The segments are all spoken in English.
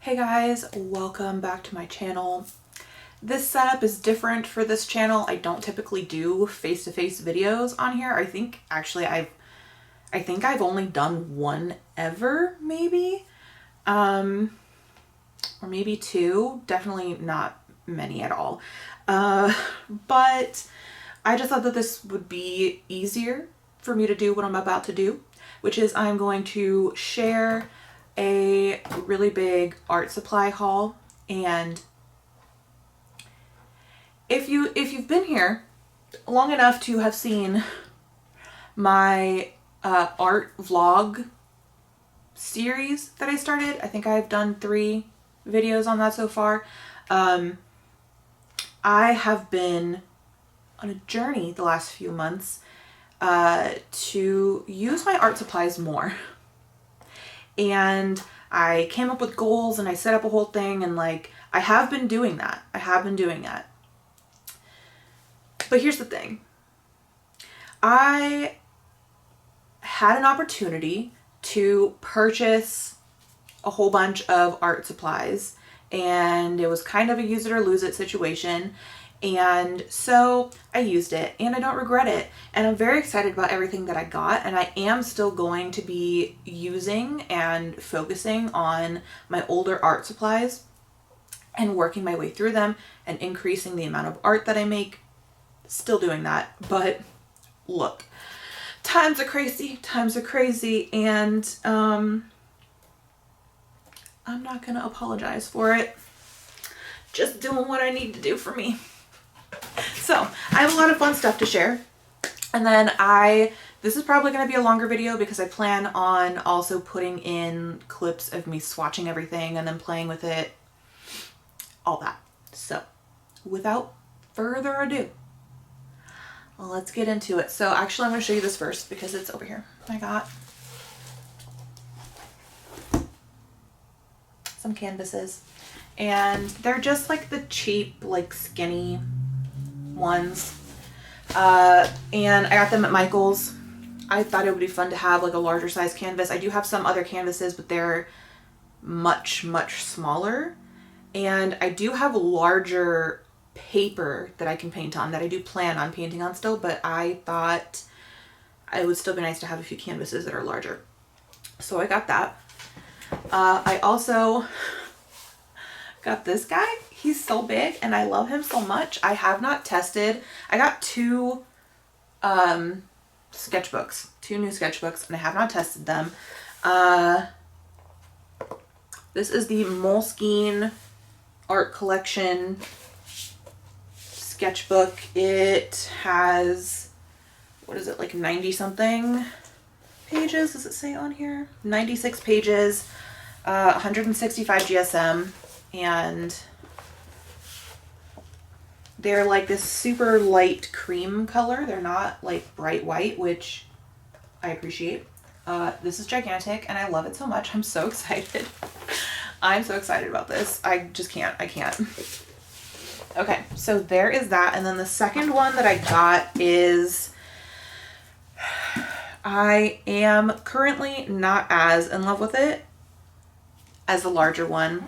Hey guys, welcome back to my channel. This setup is different for this channel. I don't typically do face-to-face videos on here. I think I've only done one ever, maybe. Or maybe two. Definitely not many at all. But I just thought that this would be easier for me to do what I'm about to do, which is I'm going to share a really big art supply haul. And if you've been here long enough to have seen my art vlog series that I started, I think I've done 3 videos on that so far. I have been on a journey the last few months to use my art supplies more. And I came up with goals and I set up a whole thing, and like I have been doing that. But here's the thing. I had an opportunity to purchase a whole bunch of art supplies, and it was kind of a use it or lose it situation. And so I used it and I don't regret it. And I'm very excited about everything that I got. And I am still going to be using and focusing on my older art supplies and working my way through them and increasing the amount of art that I make. Still doing that. But look, times are crazy. And I'm not going to apologize for it. Just doing what I need to do for me. So I have a lot of fun stuff to share. And then this is probably going to be a longer video because I plan on also putting in clips of me swatching everything and then playing with it, all that. So without further ado, let's get into it. So actually I'm going to show you this first because it's over here. I got some canvases, and they're just like the cheap, like skinny ones. And I got them at Michael's. I thought it would be fun to have like a larger size canvas. I do have some other canvases, but they're much smaller. And I do have larger paper that I can paint on, that I do plan on painting on still, but I thought it would still be nice to have a few canvases that are larger. So I got that. I also got this guy. He's so big and I love him so much. I have not tested. I got 2 sketchbooks, 2 new sketchbooks, and I have not tested them. This is the Moleskine Art Collection sketchbook. It has, what is it, like 90 something pages? Does it say on here? 96 pages, 165 GSM, and they're like this super light cream color. They're not like bright white, which I appreciate. This is gigantic and I love it so much. I'm so excited. I'm so excited about this. I can't. Okay, so there is that. And then the second one that I got is, I am currently not as in love with it as the larger one.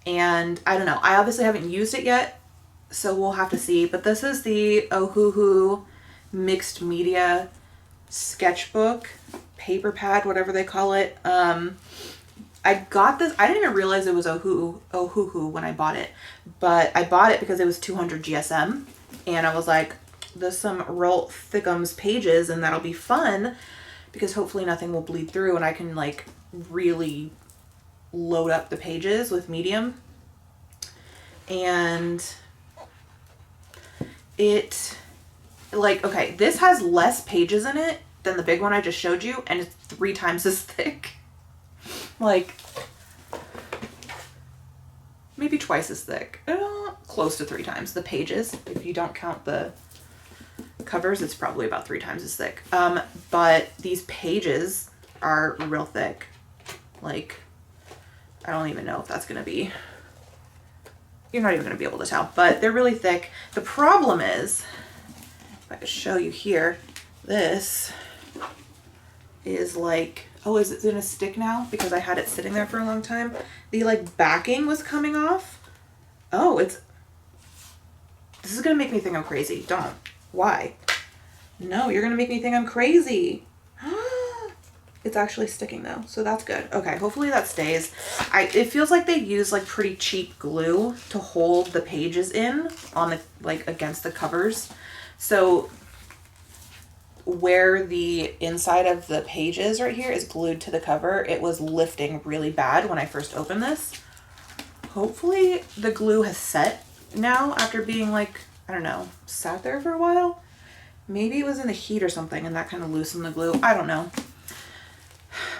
And I don't know. I obviously haven't used it yet, so we'll have to see. But this is the Ohuhu mixed media sketchbook, paper pad, whatever they call it. I got this. I didn't even realize it was Ohuhu when I bought it, but I bought it because it was 200 GSM, and I was like, there's some real thickums pages, and that'll be fun because hopefully nothing will bleed through, and I can like really load up the pages with medium. And it, like, okay, this has less pages in it than the big one I just showed you, and it's 3 times as thick. Like, maybe twice as thick. Close to 3 times the pages. If you don't count the covers, it's probably about 3 times as thick. But these pages are real thick. Like, I don't even know if that's gonna be, you're not even gonna be able to tell, but they're really thick. The problem is, if I could show you here, this is like, oh, is it gonna stick now? Because I had it sitting there for a long time. The like backing was coming off. Oh, this is gonna make me think I'm crazy. Don't. Why? No, you're gonna make me think I'm crazy. It's actually sticking though, so that's good. Okay, hopefully that stays. It feels like they use like pretty cheap glue to hold the pages in on the, like, against the covers. So where the inside of the page is right here is glued to the cover, it was lifting really bad when I first opened this. Hopefully the glue has set now after being like, I don't know, sat there for a while. Maybe it was in the heat or something and that kind of loosened the glue. I don't know.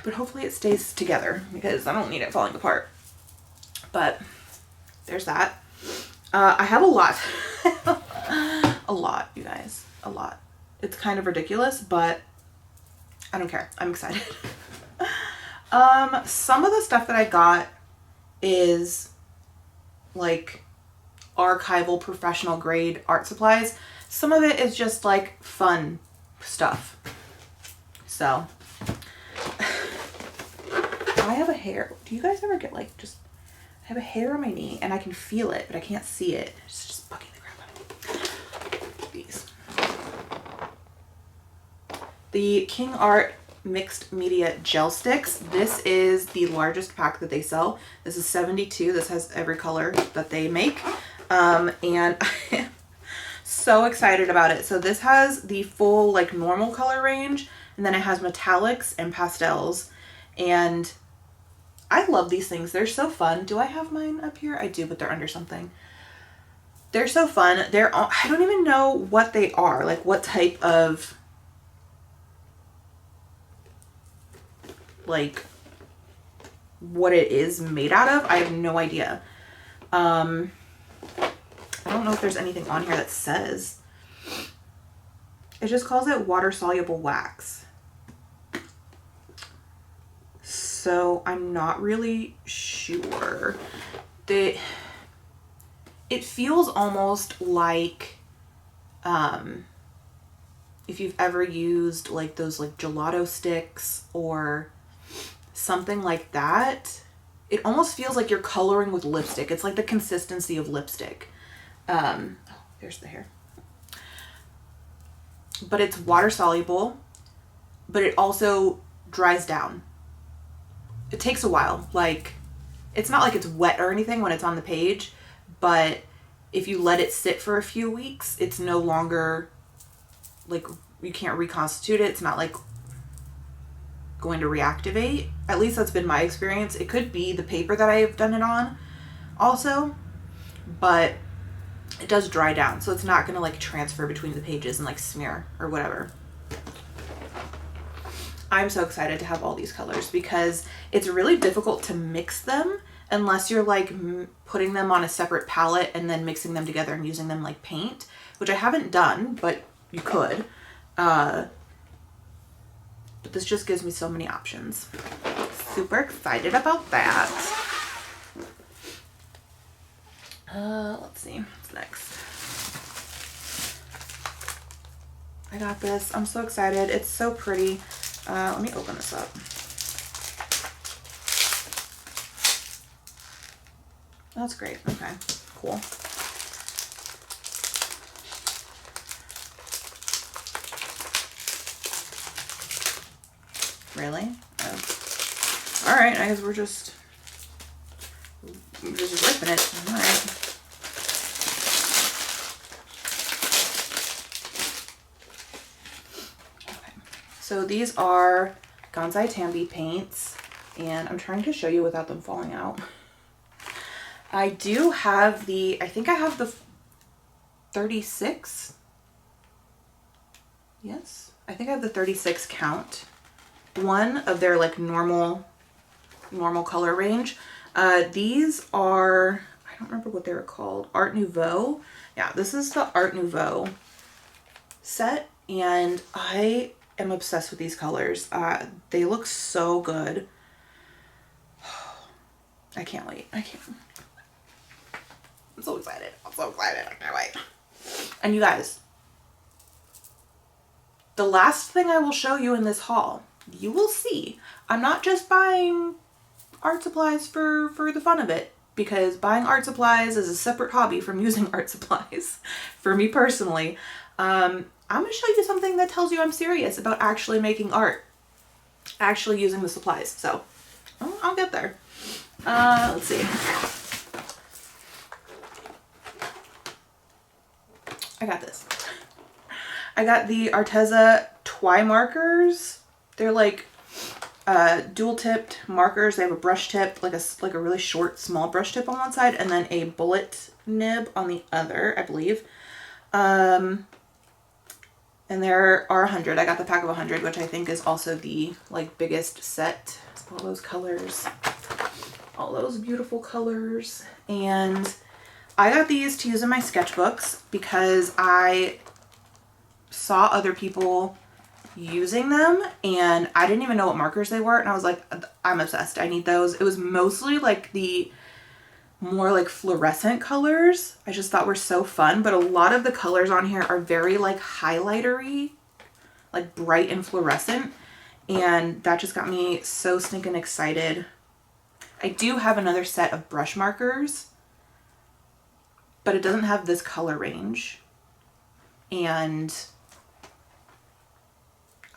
But hopefully it stays together because I don't need it falling apart. But there's that. I have a lot. A lot, you guys. A lot. It's kind of ridiculous, but I don't care. I'm excited. Some of the stuff that I got is like archival professional grade art supplies. Some of it is just like fun stuff. So I have a hair. Do you guys ever get like just, I have a hair on my knee and I can feel it, but I can't see it. It's just bugging the crap out of me. These. The King Art Mixed Media Gel Sticks. This is the largest pack that they sell. This is 72. This has every color that they make. And I am so excited about it. So this has the full like normal color range, and then it has metallics and pastels. And I love these things. They're so fun. Do I have mine up here? I do, but they're under something. They're so fun. They're all, I don't even know what they are. Like what type of like what it is made out of. I have no idea. I don't know if there's anything on here that says. It just calls it water soluble wax. So I'm not really sure. It feels almost like if you've ever used like those like gelato sticks or something like that. It almost feels like you're coloring with lipstick. It's like the consistency of lipstick. Oh, there's the hair. But it's water soluble, but it also dries down. It takes a while. Like, it's not like it's wet or anything when it's on the page, but if you let it sit for a few weeks, it's no longer like, you can't reconstitute it. It's not like going to reactivate. At least that's been my experience. It could be the paper that I've done it on also, but it does dry down, so it's not going to like transfer between the pages and like smear or whatever. I'm so excited to have all these colors because it's really difficult to mix them unless you're like putting them on a separate palette and then mixing them together and using them like paint, which I haven't done, but you could. But this just gives me so many options. Super excited about that. Let's see what's next. I got this. I'm so excited. It's so pretty. Let me open this up. That's great. Okay, cool. Really? Oh. All right, I guess we're just ripping it. All right. Okay. So these are Gansai Tambi paints, and I'm trying to show you without them falling out. I do have I think I have the 36. Yes, I think I have the 36 count. One of their like normal color range. These are, I don't remember what they were called, Art Nouveau. Yeah, this is the Art Nouveau set, and I am obsessed with these colors. They look so good. I can't wait. I'm so excited. I'm so excited. I can't wait. And you guys, the last thing I will show you in this haul, you will see. I'm not just buying art supplies for the fun of it, because buying art supplies is a separate hobby from using art supplies for me personally. I'm going to show you something that tells you I'm serious about actually making art, actually using the supplies. So I'll get there. Let's see. I got this. I got the Arteza Twi markers. They're like dual tipped markers. They have a brush tip, like a really short, small brush tip on one side, and then a bullet nib on the other, I believe. And there are 100. I got the pack of 100, which I think is also the like biggest set. All those colors, all those beautiful colors. And I got these to use in my sketchbooks because I saw other people using them and I didn't even know what markers they were, and I was like, I'm obsessed, I need those. It was mostly like the more like fluorescent colors I just thought were so fun, but a lot of the colors on here are very like highlightery, like bright and fluorescent, and that just got me so stinking excited. I do have another set of brush markers, but it doesn't have this color range, and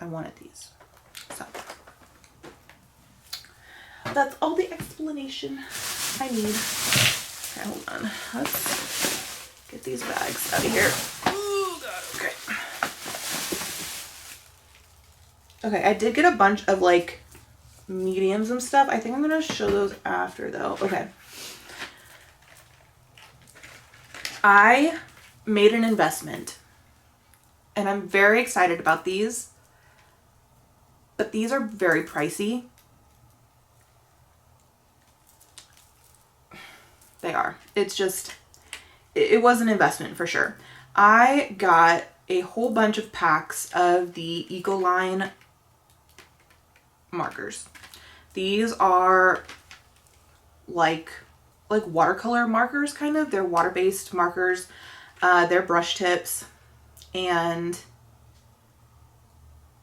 I wanted these. So that's all the explanation I need. Okay, hold on. Let's get these bags out of here. Oh god, okay. Okay, I did get a bunch of like mediums and stuff. I think I'm gonna show those after though. Okay. I made an investment and I'm very excited about these, but these are very pricey. They are. It's just, it was an investment for sure. I got a whole bunch of packs of the Ecoline markers. These are like watercolor markers, kind of. They're water-based markers. They're brush tips. And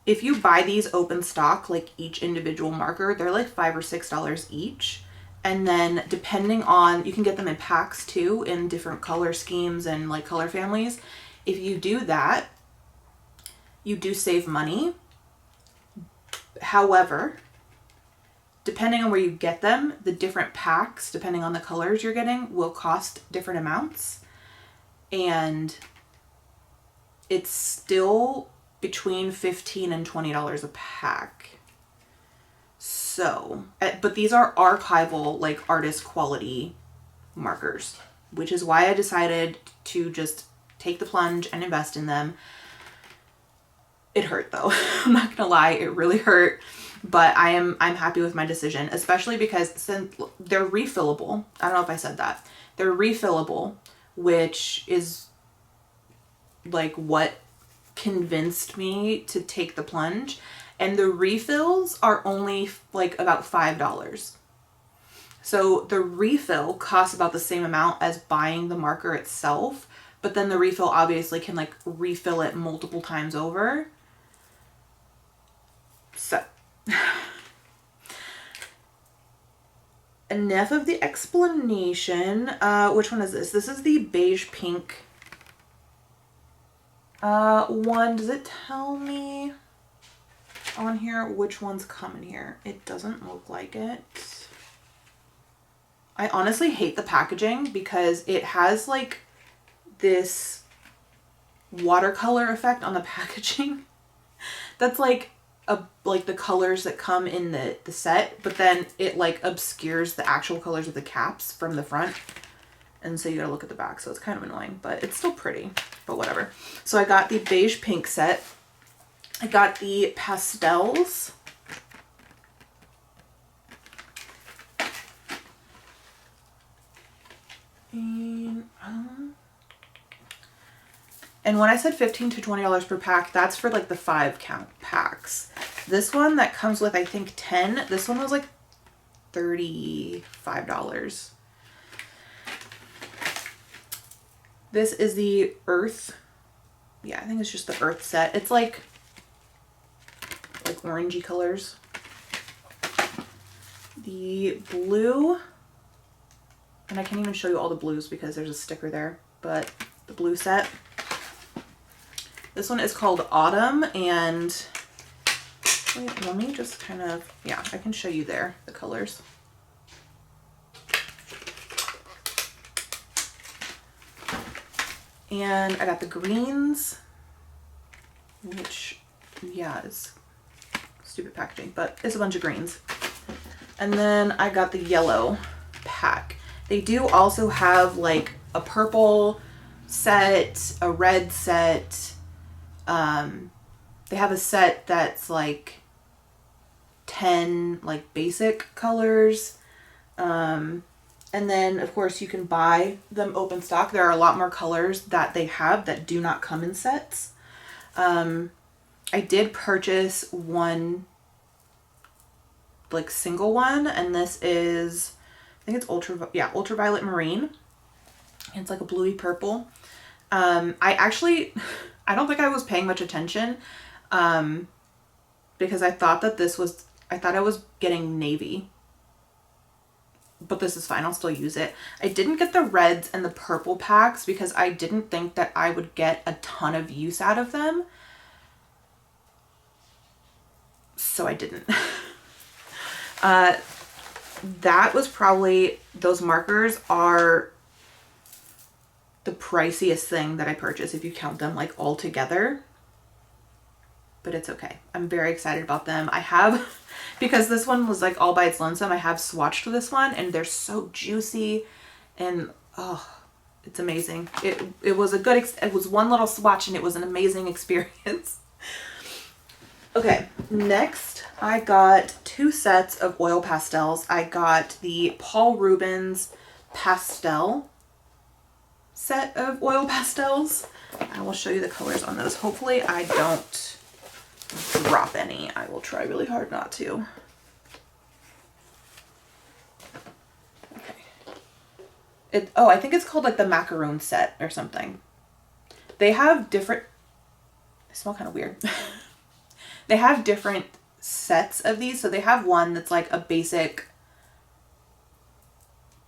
if you buy these open stock, like each individual marker, they're like $5 or $6 each. And then depending on, you can get them in packs too, in different color schemes and like color families. If you do that, you do save money. However, depending on where you get them, the different packs, depending on the colors you're getting, will cost different amounts. And it's still between $15 and $20 a pack. So, but these are archival, like artist quality markers, which is why I decided to just take the plunge and invest in them. It hurt though. I'm not gonna lie, it really hurt, but I'm happy with my decision, especially because since they're refillable. I don't know if I said that. They're refillable, which is like what convinced me to take the plunge. And the refills are only like about $5. So the refill costs about the same amount as buying the marker itself, but then the refill obviously can like refill it multiple times over. So enough of the explanation. Which one is this? This is the beige pink one. Does it tell me on here which ones come in here? It doesn't look like it. I honestly hate the packaging because it has like this watercolor effect on the packaging that's like the colors that come in the set, but then it like obscures the actual colors of the caps from the front, and so you gotta look at the back, so it's kind of annoying, but it's still pretty, but whatever. So I got the beige pink set. I got the pastels. And when I said $15 to $20 per pack, that's for like the 5 count packs. This one that comes with, I think 10, this one was like $35. This is the Earth. Yeah, I think it's just the Earth set. It's like like orangey colors. The blue, and I can't even show you all the blues because there's a sticker there, but the blue set. This one is called Autumn, and wait, let me just kind of, yeah, I can show you there, the colors. And I got the greens, which, yeah, it's stupid packaging, but it's a bunch of greens. And then I got the yellow pack. They do also have like a purple set, a red set. They have a set that's like 10 like basic colors. And then of course you can buy them open stock. There are a lot more colors that they have that do not come in sets. I did purchase one like single one, and this is, I think it's ultraviolet marine. It's like a bluey purple. I don't think I was paying much attention because I thought I was getting navy, but this is fine. I'll still use it. I didn't get the reds and the purple packs because I didn't think that I would get a ton of use out of them. So I didn't. That was probably, those markers are the priciest thing that I purchased if you count them like all together, but it's okay. I'm very excited about them. I have, because this one was like all by its lonesome, I have swatched this one and they're so juicy and oh, it's amazing. It was a good, it was one little swatch and it was an amazing experience. Okay, next I got 2 sets of oil pastels. I got the Paul Rubens pastel set of oil pastels. I will show you the colors on those. Hopefully I don't drop any. I will try really hard not to. Okay. I think it's called like the macaroon set or something. They have different, they smell kind of weird. They have different sets of these. So they have one that's like a basic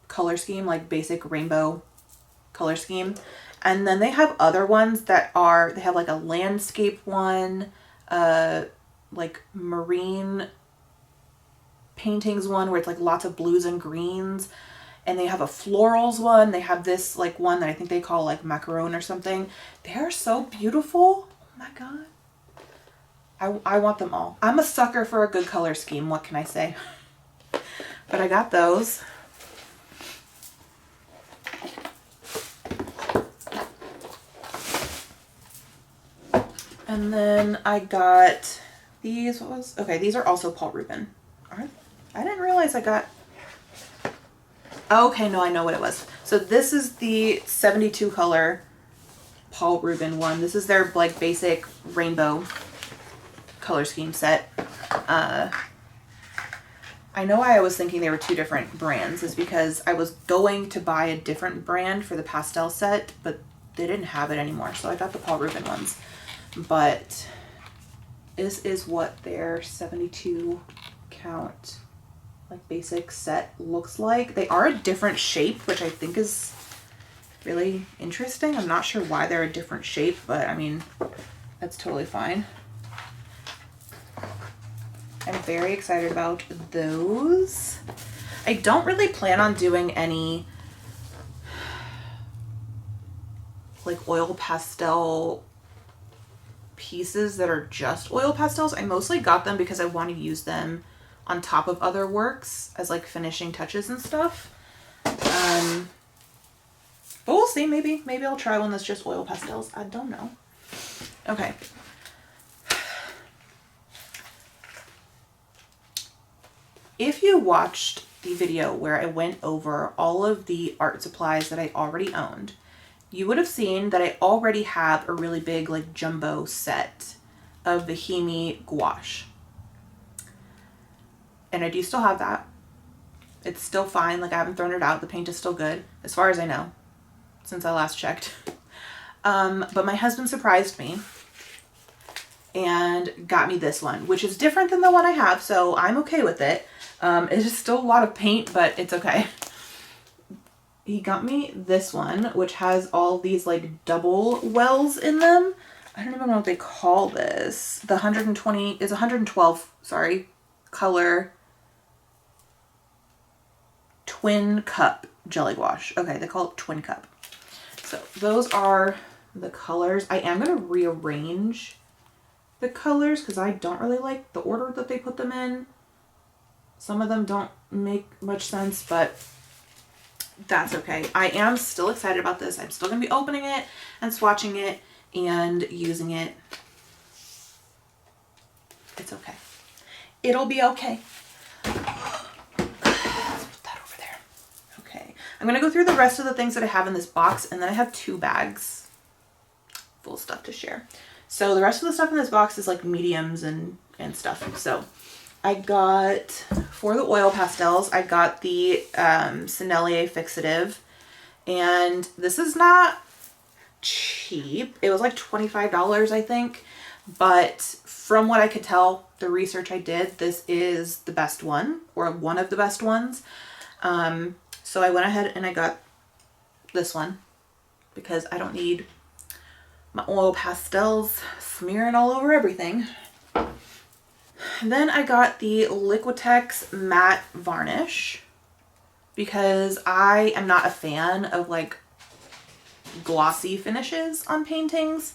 color scheme, like basic rainbow color scheme. And then they have other ones that are, they have like a landscape one, like marine paintings one where it's like lots of blues and greens. And they have a florals one. They have this like one that I think they call like macaron or something. They are so beautiful. Oh my God. I want them all. I'm a sucker for a good color scheme. What can I say? But I got those. And then I got these. Okay, these are also Paul Rubens. I didn't realize I got. Okay, no, I know what it was. So this is the 72 color Paul Rubens one. This is their like basic rainbow color scheme set. I know why I was thinking they were 2 different brands is because I was going to buy a different brand for the pastel set, but they didn't have it anymore. So I got the Paul Rubens ones. But this is what their 72 count like basic set looks like. They are a different shape, which I think is really interesting. I'm not sure why they're a different shape, but I mean, that's totally fine. I'm very excited about those. I don't really plan on doing any like oil pastel pieces that are just oil pastels. I mostly got them because I want to use them on top of other works as like finishing touches and stuff. But we'll see. Maybe I'll try one that's just oil pastels. I don't know. Okay. If you watched the video where I went over all of the art supplies that I already owned, you would have seen that I already have a really big like jumbo set of the Himi gouache. And I do still have that. It's still fine. Like I haven't thrown it out. The paint is still good as far as I know since I last checked. But my husband surprised me and got me this one, which is different than the one I have, so I'm okay with it. It's just still a lot of paint, but it's okay. He got me this one, which has all these like double wells in them. I don't even know what they call this. The 120 is 112, sorry, color twin cup jelly wash. Okay, they call it twin cup. So those are the colors. I am going to rearrange the colors because I don't really like the order that they put them in. Some of them don't make much sense, but that's okay. I am still excited about this. I'm still going to be opening it and swatching it and using it. It's okay. It'll be okay. Let's put that over there. Okay. I'm going to go through the rest of the things that I have in this box, and then I have 2 bags full of stuff to share. So the rest of the stuff in this box is like mediums and stuff. So I got, for the oil pastels, I got the Sennelier Fixative, and this is not cheap. It was like $25, I think, but from what I could tell, the research I did, this is the best one, or one of the best ones. So I went ahead and I got this one because I don't need my oil pastels smearing all over everything. Then I got the Liquitex matte varnish because I am not a fan of like glossy finishes on paintings.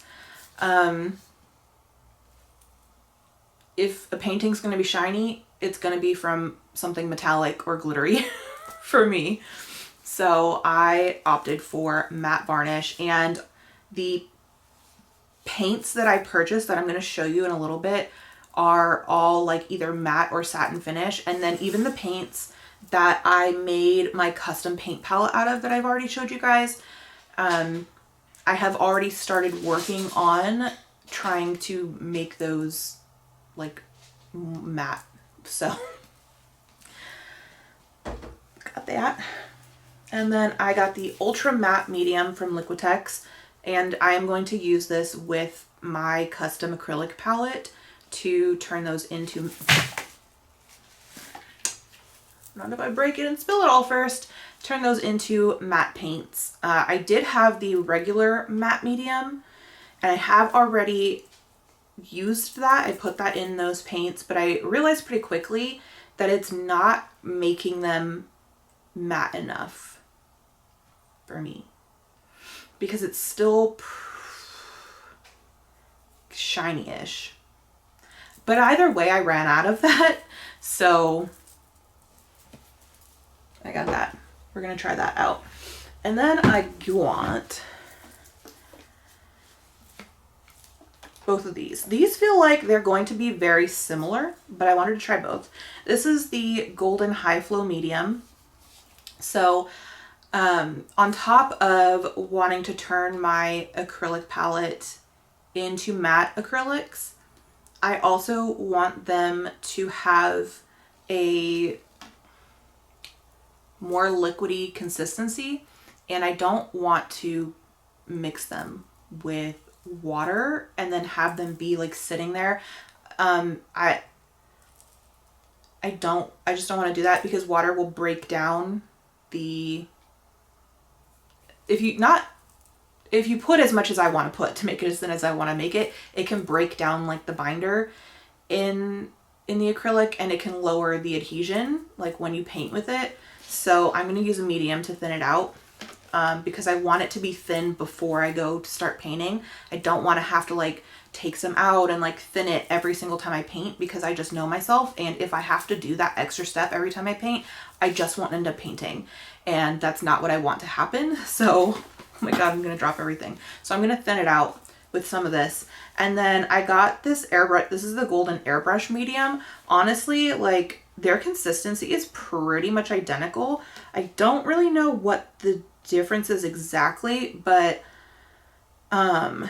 If a painting's going to be shiny, it's going to be from something metallic or glittery for me. So I opted for matte varnish, and the paints that I purchased that I'm going to show you in a little bit are all like either matte or satin finish. And then even the paints that I made my custom paint palette out of that I've already showed you guys, I have already started working on trying to make those like matte. So got that. And then I got the Ultra Matte Medium from Liquitex, and I am going to use this with my custom acrylic palette to turn those into, not if I break it and spill it all first, turn those into matte paints. I did have the regular matte medium, and I have already used that. I put that in those paints, but I realized pretty quickly that it's not making them matte enough for me because it's still shiny-ish. But either way, I ran out of that, so I got that. We're gonna try that out. And then I want both of these. These feel like they're going to be very similar, but I wanted to try both. This is the Golden High Flow Medium. So on top of wanting to turn my acrylic palette into matte acrylics, I also want them to have a more liquidy consistency, and I don't want to mix them with water and then have them be like sitting there. I just don't want to do that because water will break down the, if you put as much as I want to put to make it as thin as I want to make it, it can break down like the binder in the acrylic, and it can lower the adhesion like when you paint with it. So I'm going to use a medium to thin it out because I want it to be thin before I go to start painting. I don't want to have to like take some out and like thin it every single time I paint because I just know myself, and if I have to do that extra step every time I paint, I just won't end up painting, and that's not what I want to happen. So, oh my god, I'm going to drop everything. So I'm going to thin it out with some of this. And then I got this airbrush. This is the Golden Airbrush Medium. Honestly, like their consistency is pretty much identical. I don't really know what the difference is exactly, but I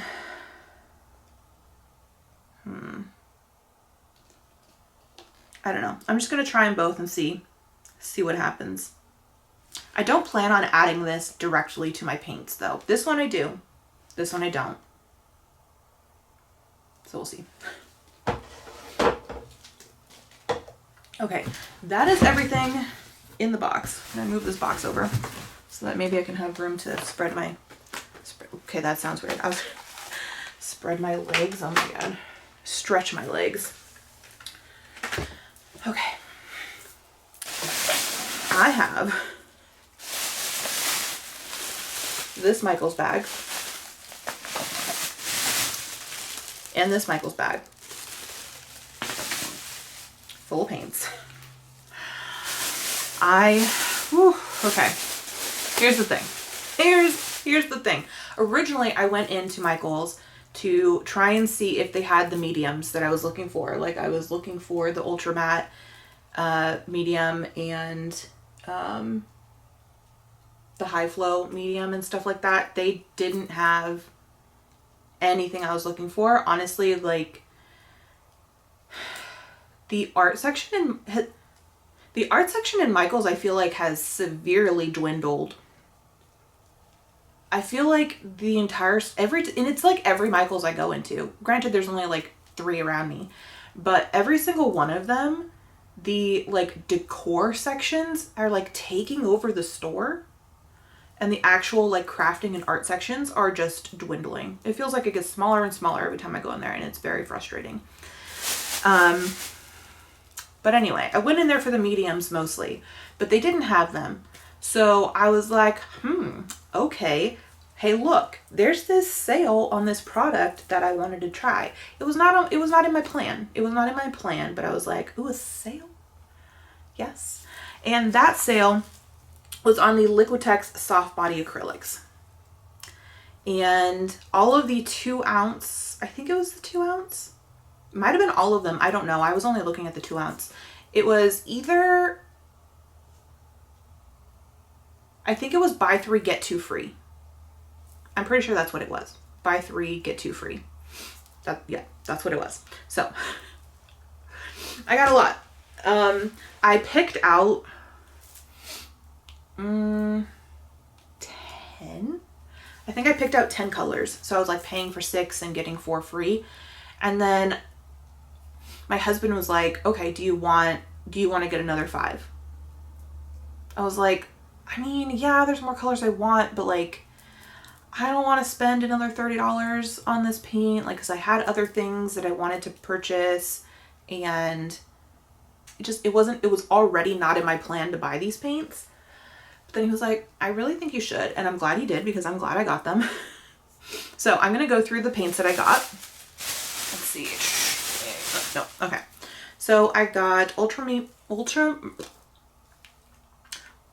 don't know. I'm just going to try them both and see what happens. I don't plan on adding this directly to my paints though. This one I do. This one I don't. So we'll see. Okay, that is everything in the box. I'm gonna move this box over so that maybe I can have room to spread my, okay, that sounds weird. I was spread my legs, oh my God. Stretch my legs. Okay. I have this Michaels bag and this Michaels bag full of paints. Okay. Here's the thing. Here's the thing. Originally, I went into Michaels to try and see if they had the mediums that I was looking for. Like, I was looking for the ultra matte medium and the high flow medium and stuff like that. They didn't have anything I was looking for. Honestly, like, the art section in Michaels, I feel like, has severely dwindled. I feel like the entire, and it's like every Michaels I go into, granted there's only like 3 around me, but every single one of them, the like decor sections are like taking over the store, and the actual like crafting and art sections are just dwindling. It feels like it gets smaller and smaller every time I go in there, and it's very frustrating. But anyway, I went in there for the mediums mostly, but they didn't have them. So I was like, okay. Hey, look, there's this sale on this product that I wanted to try. It was not in my plan. It was not in my plan, but I was like, ooh, a sale? Yes. And that sale was on the Liquitex soft body acrylics. And all of the 2 ounce, I think it was the 2 ounce. Might have been all of them. I don't know. I was only looking at the 2 ounce. It was either, I think it was buy 3, get 2 free. I'm pretty sure that's what it was. Buy 3, get 2 free. That's what it was. So I got a lot. I picked out 10. I think I picked out 10 colors. So I was like paying for 6 and getting 4 free. And then my husband was like, okay, do you want to get another 5? I was like, I mean, yeah, there's more colors I want, but like, I don't want to spend another $30 on this paint, like, because I had other things that I wanted to purchase, and it was already not in my plan to buy these paints. But then he was like, I really think you should, and I'm glad he did, because I'm glad I got them. So I'm going to go through the paints that I got. Let's see. No, okay. So I got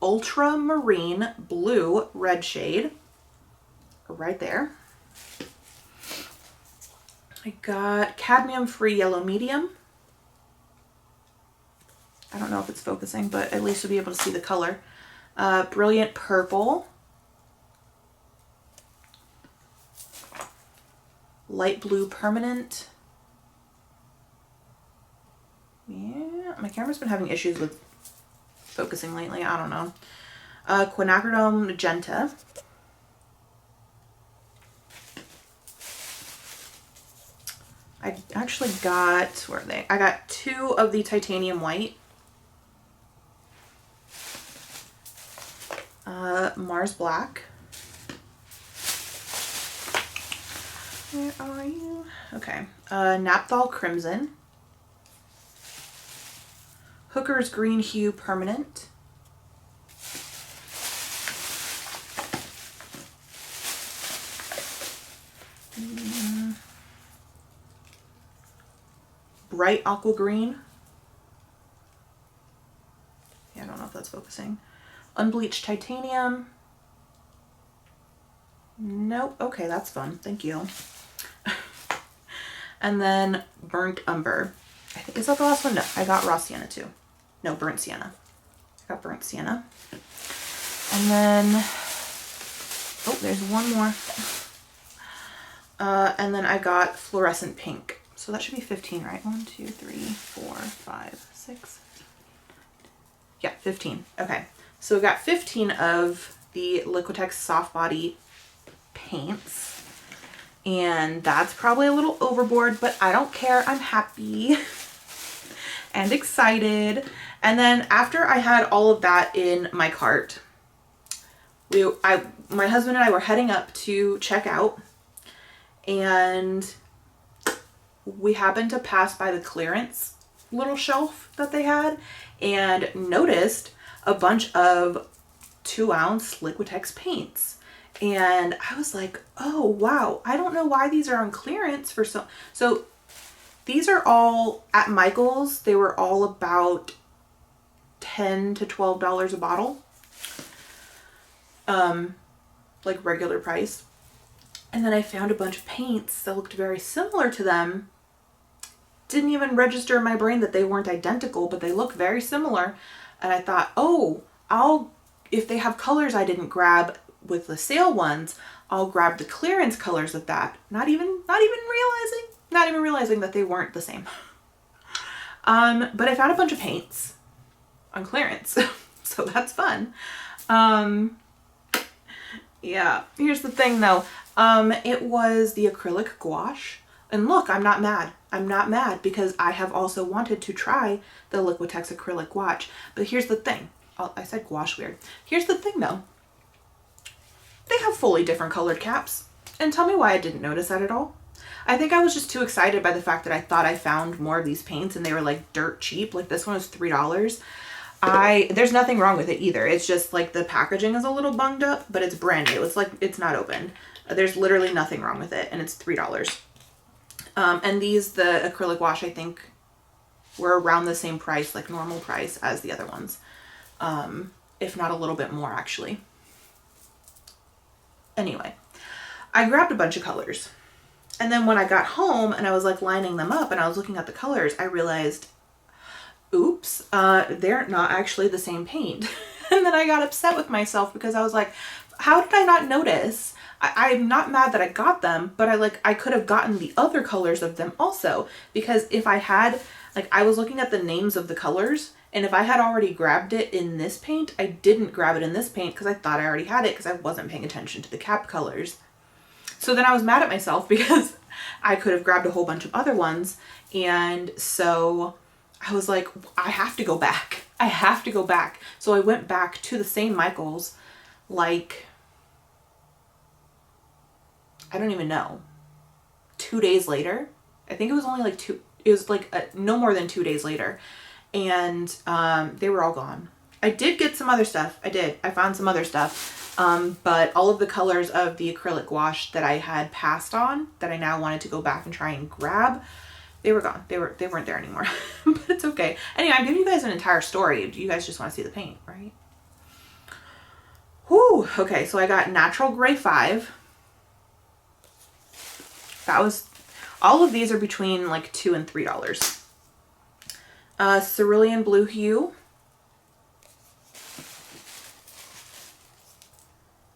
ultramarine blue red shade. Right there. I got cadmium free yellow medium. I don't know if it's focusing, but at least you'll be able to see the color. Brilliant purple. Light blue permanent. Yeah, my camera's been having issues with focusing lately. I don't know. Quinacridone magenta. I actually got, where are they? I got 2 of the titanium white. Mars black. Where are you? Okay. Naphthol crimson. Hooker's green hue permanent. Bright aqua green. Yeah, I don't know if that's focusing. Unbleached titanium. Nope. Okay, that's fun. Thank you. And then burnt umber. I think, is that the last one? No, I got raw sienna too. No, burnt sienna. I got burnt sienna. And then, oh, there's one more. And then I got fluorescent pink. So that should be 15, right? 1, 2, 3, 4, 5, 6. Yeah, 15. Okay. So we got 15 of the Liquitex soft body paints. And that's probably a little overboard, but I don't care. I'm happy and excited. And then after I had all of that in my cart, my husband and I were heading up to check out, and we happened to pass by the clearance little shelf that they had and noticed a bunch of 2-ounce Liquitex paints. And I was like, oh wow, I don't know why these are on clearance for so these are all at Michael's. They were all about $10 to $12 a bottle. Like regular price. And then I found a bunch of paints that looked very similar to them. Didn't even register in my brain that they weren't identical, but they look very similar. And I thought, oh, if they have colors I didn't grab with the sale ones, I'll grab the clearance colors of that. Not even realizing that they weren't the same. But I found a bunch of paints on clearance. So that's fun. Yeah, here's the thing though. It was the acrylic gouache. And look, I'm not mad. I'm not mad because I have also wanted to try the Liquitex acrylic gouache. But here's the thing. I said gouache weird. Here's the thing though. They have fully different colored caps. And tell me why I didn't notice that at all. I think I was just too excited by the fact that I thought I found more of these paints and they were like dirt cheap. Like this one was $3. There's nothing wrong with it either. It's just like the packaging is a little bunged up, but it's brand new. It's like, it's not open. There's literally nothing wrong with it. And it's $3. And these, the acrylic wash, I think were around the same price, like normal price as the other ones. If not a little bit more actually. Anyway, I grabbed a bunch of colors. And then when I got home and I was like lining them up and I was looking at the colors, I realized, oops, they're not actually the same paint. And then I got upset with myself because I was like, how did I not notice? I'm not mad that I got them, but I could have gotten the other colors of them also, because if I had, like, I was looking at the names of the colors, and if I had already grabbed it in this paint, I didn't grab it in this paint because I thought I already had it because I wasn't paying attention to the cap colors. So then I was mad at myself because I could have grabbed a whole bunch of other ones. And so I was like, I have to go back. I have to go back. So I went back to the same Michael's, like, I don't even know, 2 days later. I think it was only like no more than 2 days later. And they were all gone. I did get some other stuff. I found some other stuff. But all of the colors of the acrylic gouache that I had passed on, that I now wanted to go back and try and grab, they were gone. They weren't there anymore. But it's okay. Anyway, I'm giving you guys an entire story. You guys just want to see the paint, right? Whew. Okay, so I got Natural Gray 5. That was, all of these are between like $2 and $3. Cerulean Blue Hue.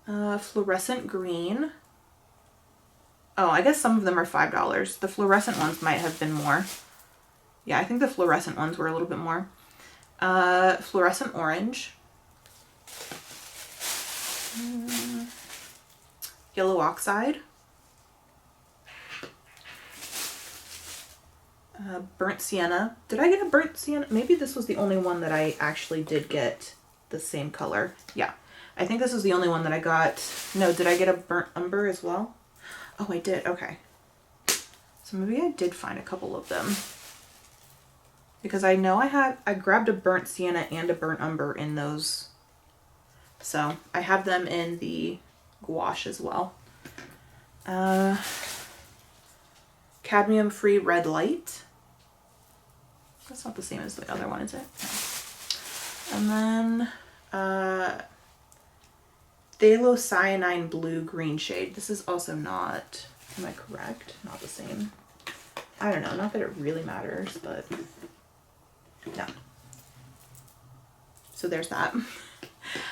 Fluorescent Green. Oh, I guess some of them are $5. The fluorescent ones might have been more. Yeah, I think the fluorescent ones were a little bit more. Fluorescent Orange. Yellow Oxide. Burnt Sienna. Did I get a Burnt Sienna? Maybe this was the only one that I actually did get the same color. Yeah, I think this was the only one that I got. No, did I get a Burnt Umber as well? Oh, I did. Okay. So maybe I did find a couple of them. Because I know I grabbed a Burnt Sienna and a Burnt Umber in those. So I have them in the gouache as well. Cadmium Free Red Light. That's not the same as the other one, is it? No. And then Phthalocyanine Blue Green shade. This is also not, am I correct? Not the same. I don't know, not that it really matters, but no. So there's that.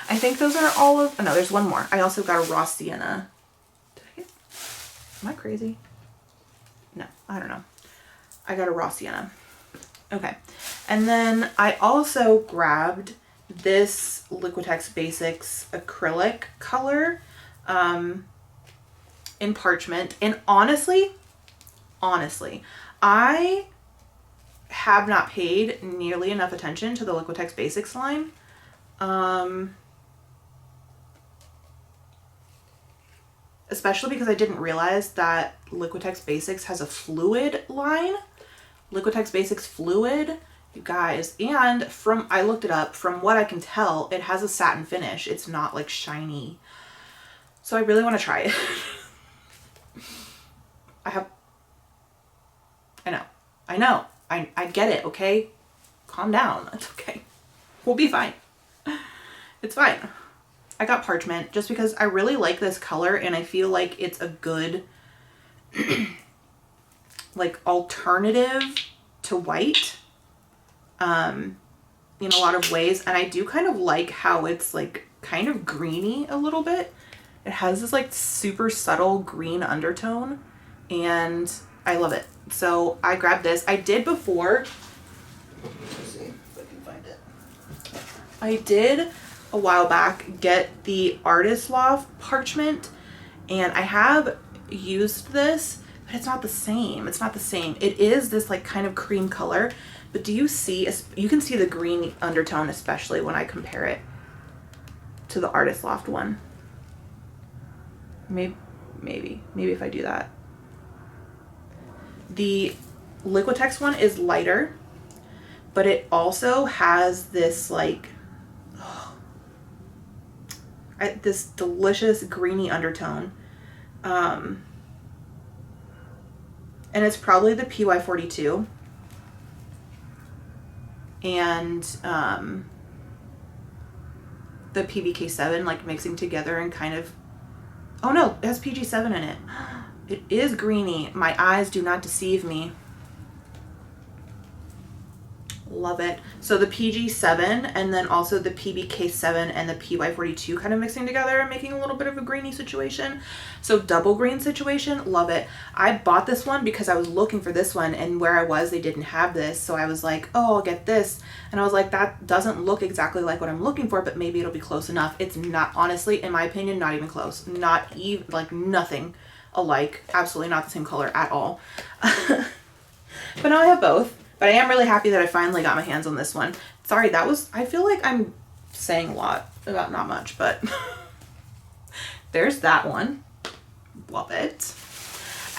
I think those are all of, oh no, there's one more. I also got a Raw Sienna. Did I get, am I crazy? No, I don't know. I got a Raw Sienna. Okay. And then I also grabbed this Liquitex Basics acrylic color. in Parchment. And honestly, I have not paid nearly enough attention to the Liquitex Basics line. Especially because I didn't realize that Liquitex Basics has a fluid line. Liquitex Basics Fluid, you guys. And I looked it up, from what I can tell, it has a satin finish. It's not like shiny. So I really want to try it. I know. I get it, okay? Calm down. It's okay. We'll be fine. It's fine. I got Parchment just because I really like this color and I feel like it's a good like alternative to white in a lot of ways. And I do kind of like how it's like kind of greeny a little bit. It has this like super subtle green undertone and I love it. So I grabbed this. I did before. Let's see if I can find it. I did a while back get the Artist Loft Parchment and I have used this, but it's not the same. It's not the same. It is this like kind of cream color, but do you see, you can see the green undertone, especially when I compare it to the Artist Loft one. Maybe if I do that. The Liquitex one is lighter, but it also has this like this delicious greeny undertone. And it's probably the PY42 and the PBK7 like mixing together and kind of, oh no, it has PG7 in it. It is greeny. My eyes do not deceive me. Love it. So the PG7 and then also the PBK7 and the PY42 kind of mixing together and making a little bit of a greeny situation. So double green situation. Love it. I bought this one because I was looking for this one and where I was, they didn't have this. So I was like, oh, I'll get this. And I was like, that doesn't look exactly like what I'm looking for, but maybe it'll be close enough. It's not, honestly, in my opinion, not even close. Not even, like nothing alike. Absolutely not the same color at all. But now I have both. But I am really happy that I finally got my hands on this one. Sorry, I feel like I'm saying a lot about not much, but there's that one. Love it.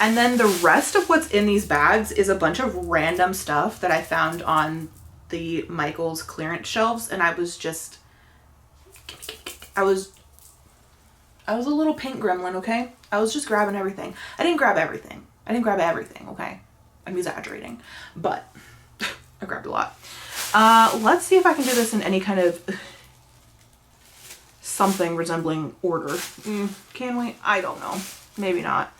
And then the rest of what's in these bags is a bunch of random stuff that I found on the Michaels clearance shelves. And I was just, I was a little pink gremlin, okay? I was just grabbing everything. I didn't grab everything, okay? I'm exaggerating, but I grabbed a lot. Let's see if I can do this in any kind of something resembling order. Can we? I don't know. Maybe not.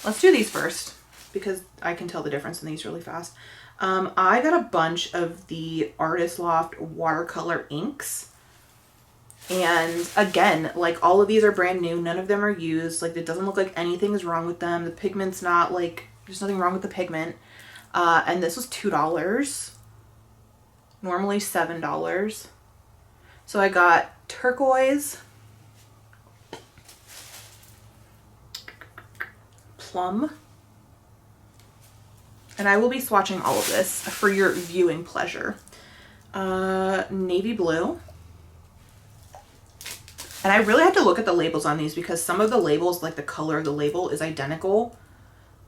Let's do these first because I can tell the difference in these really fast. I got a bunch of the Artist Loft watercolor inks. And again, like all of these are brand new. None of them are used. Like it doesn't look like anything is wrong with them. The pigment's not like, there's nothing wrong with the pigment. And this was $2. Normally $7. So I got turquoise, plum, and I will be swatching all of this for your viewing pleasure. Navy blue. And I really had to look at the labels on these because some of the labels, like the color of the label is identical.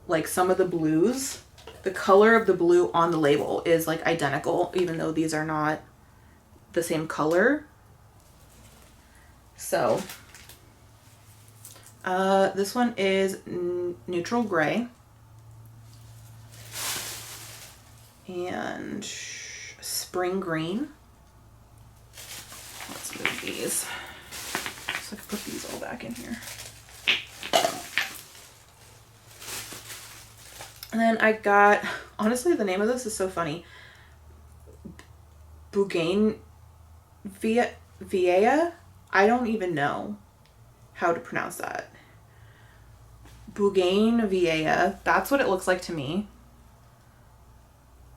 Like some of the blues, the color of the blue on the label is like identical, even though these are not the same color. So, this one is neutral gray. And spring green. Let's move these. So I can put these all back in here. And then I got, honestly, the name of this is so funny. Bougainvillea. I don't even know how to pronounce that. Bougainvillea. That's what it looks like to me.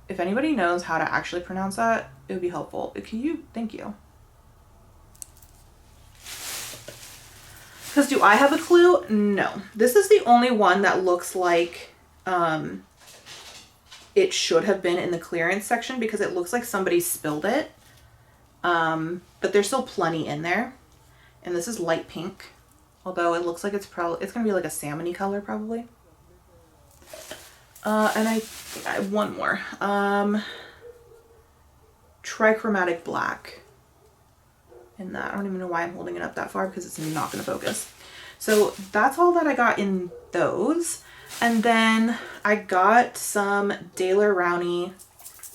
If anybody knows how to actually pronounce that, it would be helpful. Can you? Thank you. Because do I have a clue? No. This is the only one that looks like it should have been in the clearance section because it looks like somebody spilled it. But there's still plenty in there. And this is light pink. Although it looks like it's going to be like a salmon-y color probably. And I have one more. Trichromatic black. In that. I don't even know why I'm holding it up that far because it's not going to focus. So that's all that I got in those. And then I got some Daler Rowney.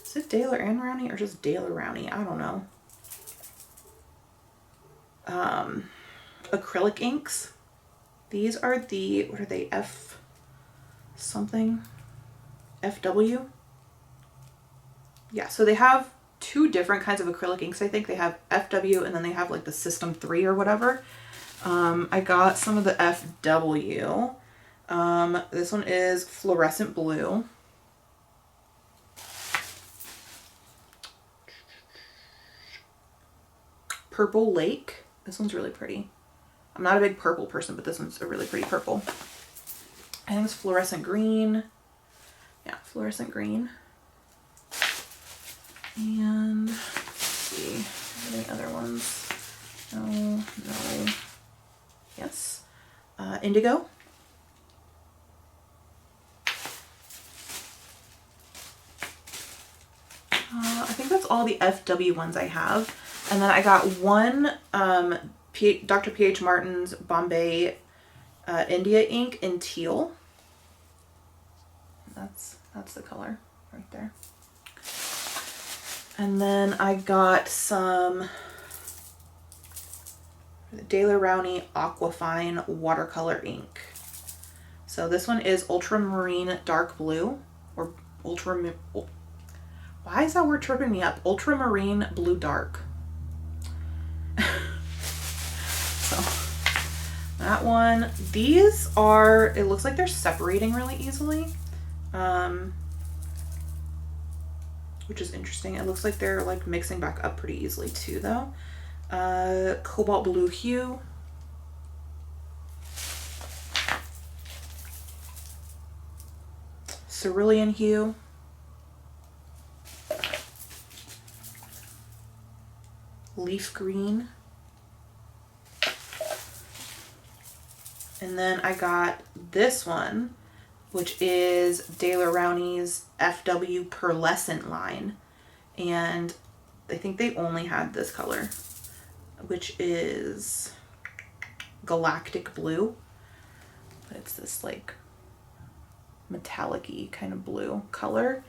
Is it Daler and Rowney or just Daler Rowney? I don't know. Acrylic inks. These are the, what are they? F something? FW? Yeah, so they have two different kinds of acrylic inks. I think they have FW and then they have like the System 3 or whatever. I got some of the FW. This one is fluorescent blue. Purple Lake. This one's really pretty. I'm not a big purple person, but this one's a really pretty purple. I think it's fluorescent green. Yeah, fluorescent green. And let's see, any other ones? No. Yes. Indigo. I think that's all the FW ones I have. And then I got one Dr. P.H. Martin's Bombay India ink in teal. That's the color right there. And then I got some Daler Rowney Aquafine watercolor ink. So this one is ultramarine dark blue, or why is that word tripping me up? Ultramarine blue dark. So that one, these are, it looks like they're separating really easily. Which is interesting. It looks like they're like mixing back up pretty easily too though. Cobalt blue hue. Cerulean hue. Leaf green. And then I got this one, which is Daler Rowney's FW Pearlescent line. And I think they only had this color, which is galactic blue. But it's this like metallic-y kind of blue color,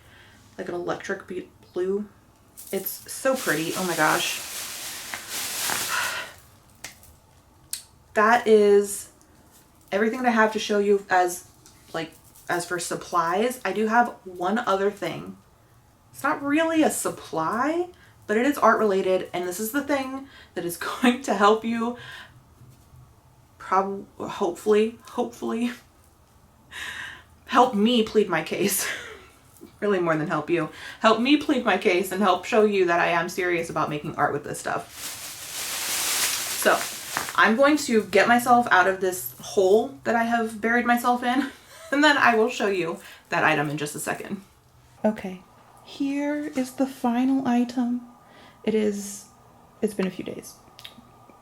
like an electric blue. It's so pretty. Oh my gosh. That is everything that I have to show you as for supplies. I do have one other thing. It's not really a supply, but it is art related, and this is the thing that is going to help you hopefully help me plead my case. Really more than help you. Help me plead my case and help show you that I am serious about making art with this stuff. So I'm going to get myself out of this hole that I have buried myself in, and then I will show you that item in just a second. Okay, here is the final item. It's been a few days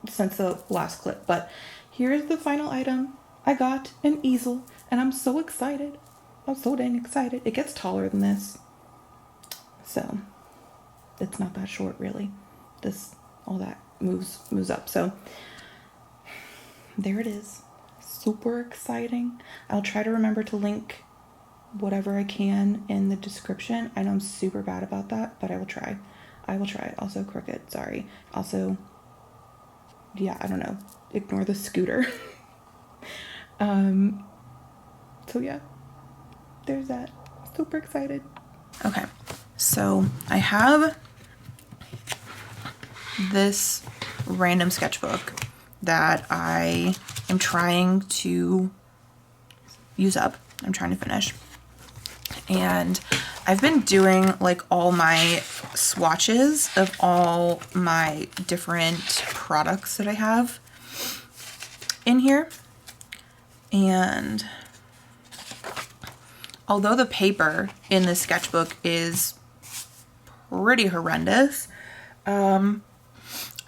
since the last clip, but here is the final item. I got an easel, and I'm so excited. I'm so dang excited. It gets taller than this, so it's not that short really. All that moves up, so there it is. Super exciting. I'll try to remember to link whatever I can in the description. I know I'm super bad about that, but I will try. Also crooked, sorry. Also, yeah, I don't know. Ignore the scooter. So yeah, there's that. Super excited. Okay, so I have this random sketchbook that I am trying to use up. I'm trying to finish. And I've been doing like all my swatches of all my different products that I have in here. And although the paper in this sketchbook is pretty horrendous, I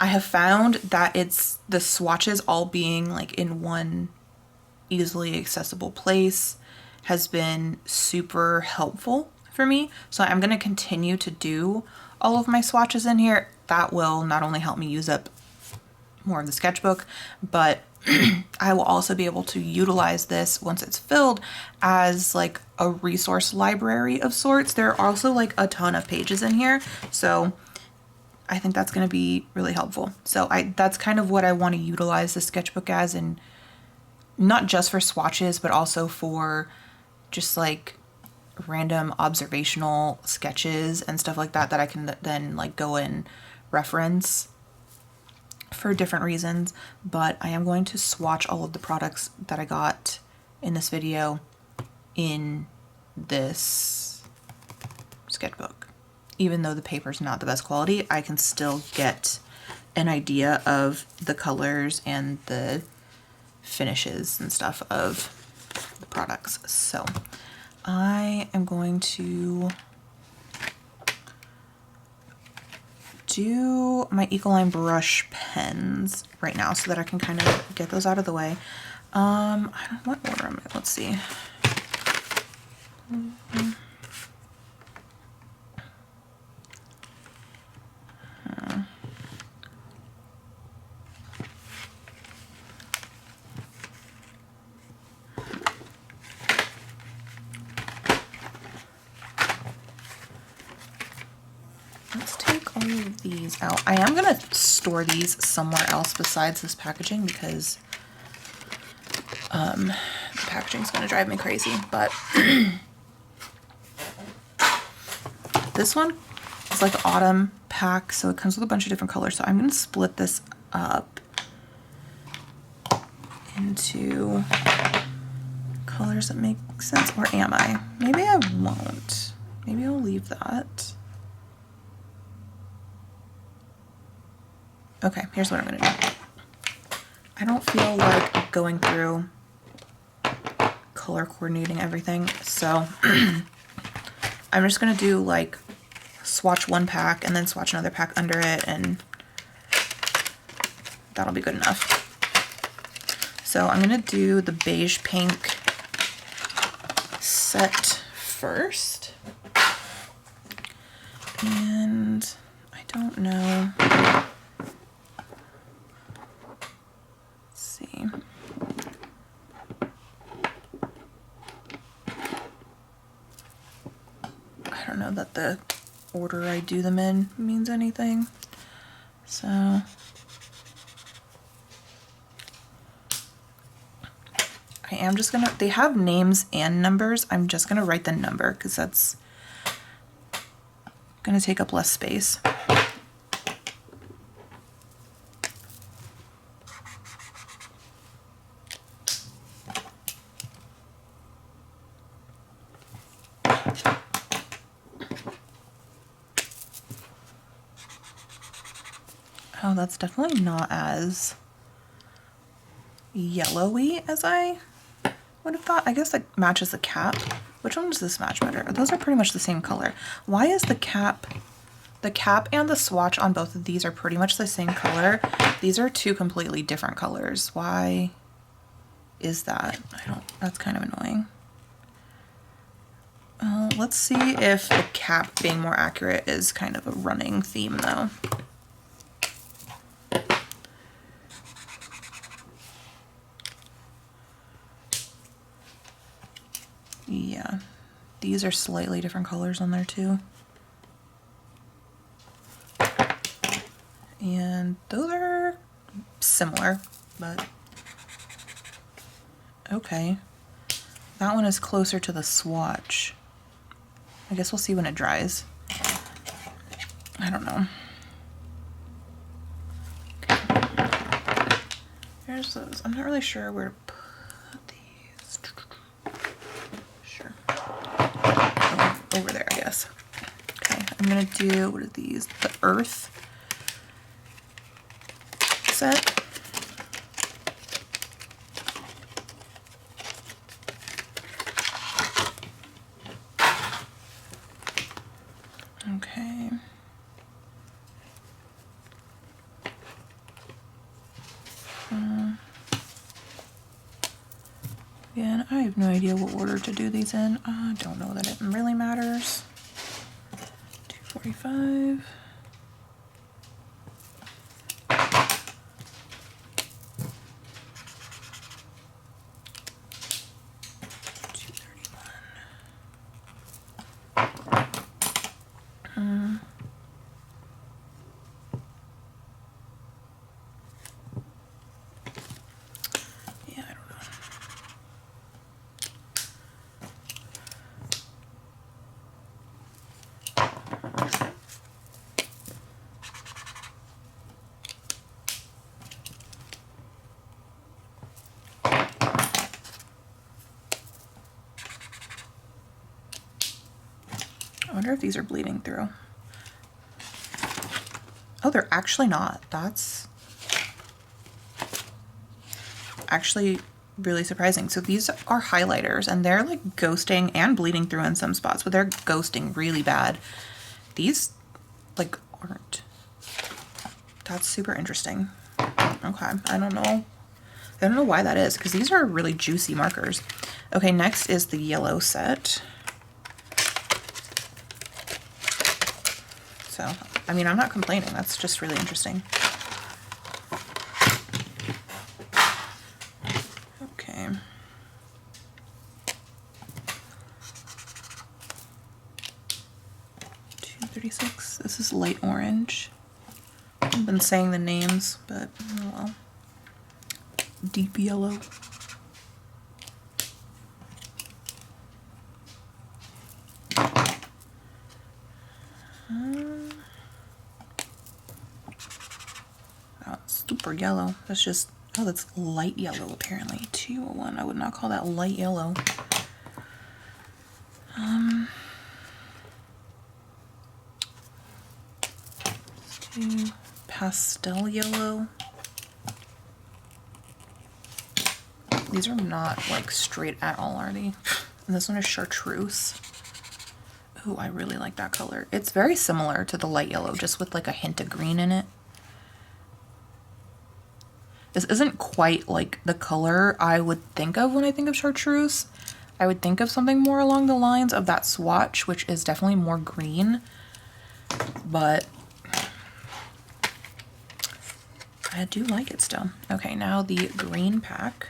have found that it's the swatches all being like in one easily accessible place has been super helpful for me. So I'm going to continue to do all of my swatches in here. That will not only help me use up more of the sketchbook, but I will also be able to utilize this once it's filled as like a resource library of sorts. There are also like a ton of pages in here, so I think that's going to be really helpful. So that's kind of what I want to utilize the sketchbook as, and not just for swatches, but also for just like random observational sketches and stuff like that that I can then like go and reference for different reasons. But I am going to swatch all of the products that I got in this video in this sketchbook. Even though the paper's not the best quality, I can still get an idea of the colors and the finishes and stuff of the products. So I am going to do my Ecoline brush pens right now so that I can kind of get those out of the way. I don't know what order I'm in. Let's see. Let's take all of these out. I am going to store these somewhere else besides this packaging because the packaging is going to drive me crazy. But this one is like an autumn pack, so it comes with a bunch of different colors. So I'm going to split this up into colors that make sense. Or am I? Maybe I won't. Maybe I'll leave that. Okay, here's what I'm gonna do. I don't feel like going through color coordinating everything, so I'm just gonna do like swatch one pack and then swatch another pack under it, and that'll be good enough. So I'm gonna do the beige pink set first, and I don't know. I don't know that the order I do them in means anything. So I am just gonna, they have names and numbers. I'm just gonna write the number because that's gonna take up less space. Oh, that's definitely not as yellowy as I would have thought. I guess that matches the cap. Which one does this match better? Those are pretty much the same color. Why is the cap and the swatch on both of these are pretty much the same color? These are two completely different colors. Why is that? That's kind of annoying. Let's see if the cap being more accurate is kind of a running theme though. Yeah, these are slightly different colors on there too. And those are similar, but okay. That one is closer to the swatch. I guess we'll see when it dries. I don't know. Okay. There's those. I'm not really sure where to put these. Sure. Over there, I guess. Okay, I'm gonna do, what are these? The Earth set. Again, I have no idea what order to do these in. I don't know that it really matters. 245. Yeah, I don't know. I wonder if these are bleeding through. Oh, they're actually not. That's actually really surprising. So these are highlighters and they're like ghosting and bleeding through in some spots, but they're ghosting really bad. These like aren't. That's super interesting. Okay, I don't know. I don't know why that is because these are really juicy markers. Okay, next is the yellow set. So, I mean, I'm not complaining. That's just really interesting. Okay. $2.36. This is light orange. I've been saying the names, but oh well. Deep yellow. Oh, it's super yellow. That's just, oh, that's light yellow apparently. 201. I would not call that light yellow. Let's do pastel yellow. These are not like straight at all, are they? And this one is chartreuse. Ooh, I really like that color. It's very similar to the light yellow, just with like a hint of green in it. This isn't quite like the color I would think of when I think of chartreuse. I would think of something more along the lines of that swatch, which is definitely more green, but I do like it still. Okay, now the green pack.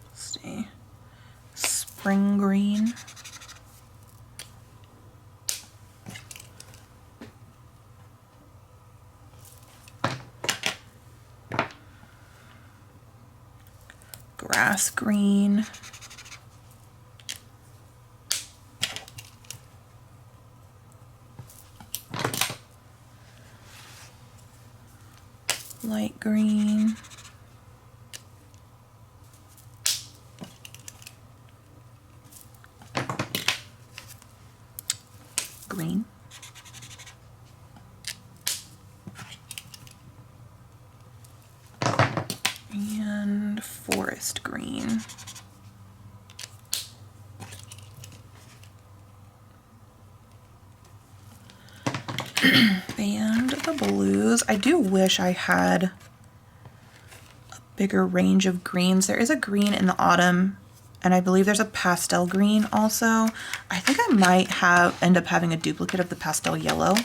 Let's see. Spring green. Grass green. Light green. Green. And forest green. And the blues. I do wish I had a bigger range of greens. There is a green in the autumn, and I believe there's a pastel green also. I think I might end up having a duplicate of the pastel yellow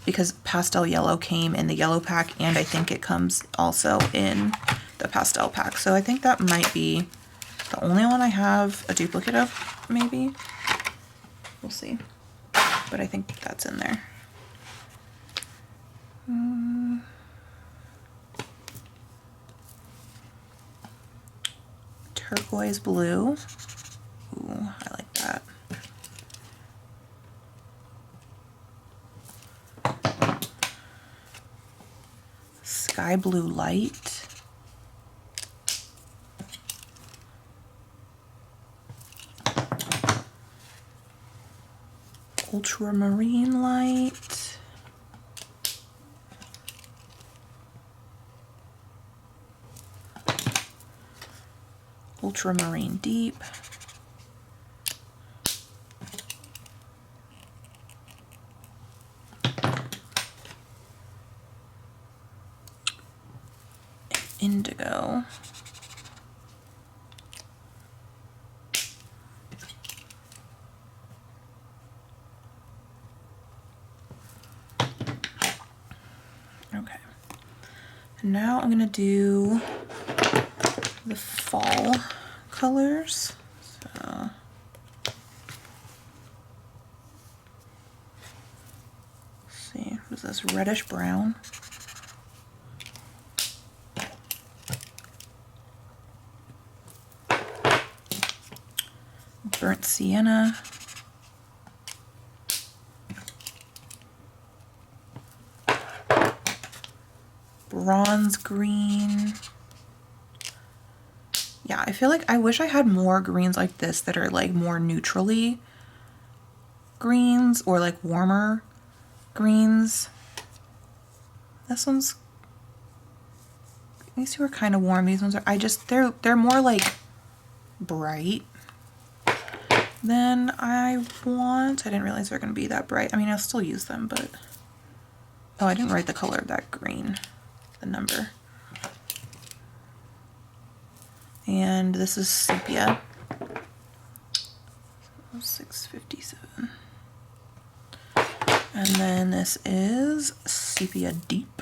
because pastel yellow came in the yellow pack, and I think it comes also in the pastel pack. So I think that might be the only one I have a duplicate of, maybe. We'll see. But I think that's in there. Turquoise blue. Ooh, I like that. Sky blue light. Ultramarine light. Ultramarine deep. indigo. Okay. And now I'm gonna do the fall colors. So let's see, what is this, reddish brown? Burnt sienna. Bronze green. Yeah, I feel like I wish I had more greens like this that are like more neutrally greens or like warmer greens. This one's, these two are kind of warm. These ones are, they're more like bright than I want. I didn't realize they're going to be that bright. I mean, I'll still use them, but oh, I didn't write the color of that green, the number. And this is sepia. 657. And then this is sepia deep.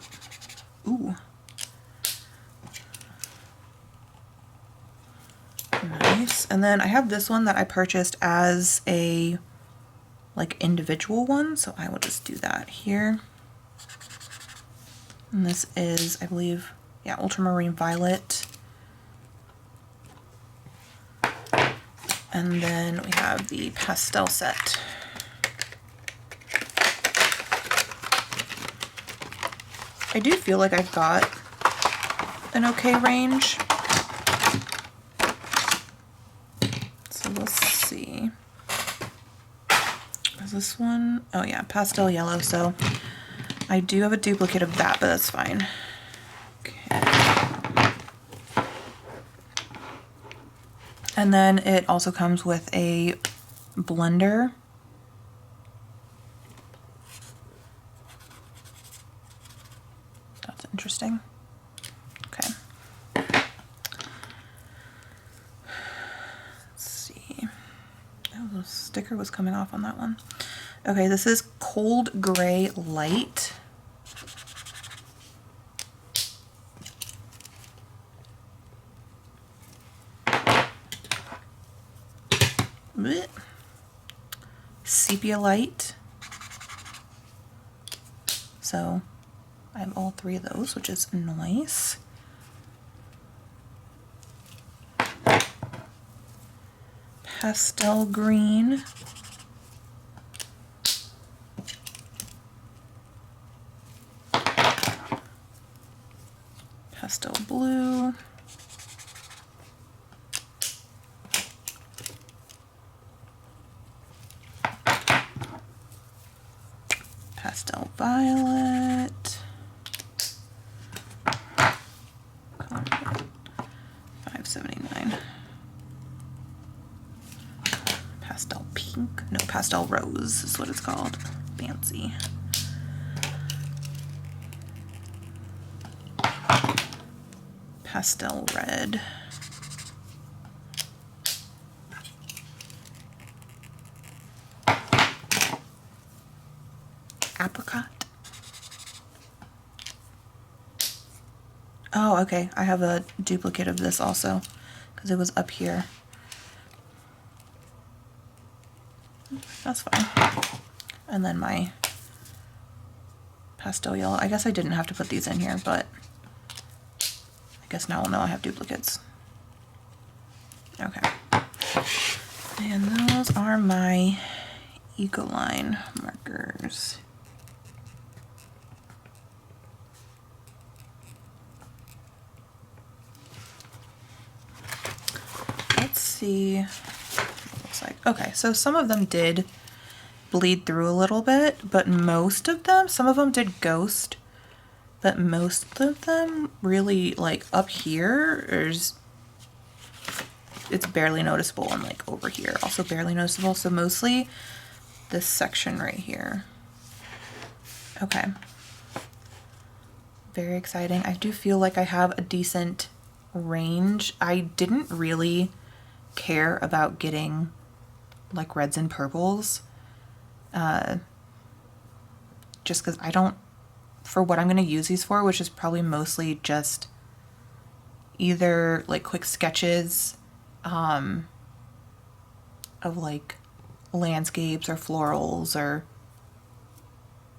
Ooh. Nice. And then I have this one that I purchased as a like individual one, so I will just do that here. And this is, I believe, yeah, ultramarine violet. And then we have the pastel set. I do feel like I've got an okay range. So we'll see. Is this one? Oh yeah, pastel yellow. So I do have a duplicate of that, but that's fine. Okay. And then it also comes with a blender. That's interesting. Okay. Let's see. Oh, the sticker was coming off on that one. Okay, this is Cold Gray Light. Blech. Sepia Light. So I have all three of those, which is nice. Pastel Green. Pastel Blue. Pastel Violet. 579. Pastel Pink. No, Pastel Rose is what it's called. Fancy. Pastel Red. Apricot. Oh, okay. I have a duplicate of this also because it was up here. That's fine. And then my pastel yellow. I guess I didn't have to put these in here, but I guess now I'll know I have duplicates. Okay. And those are my Ecoline markers. Let's see what it looks like. Okay, so some of them did bleed through a little bit, but most of them, some of them did ghost, but most of them really, like up here, it's barely noticeable, and like over here also barely noticeable. So mostly this section right here. Okay. very exciting. I do feel like I have a decent range. I didn't really care about getting like reds and purples, just because I don't, for what I'm going to use these for, which is probably mostly just either like quick sketches of like landscapes or florals or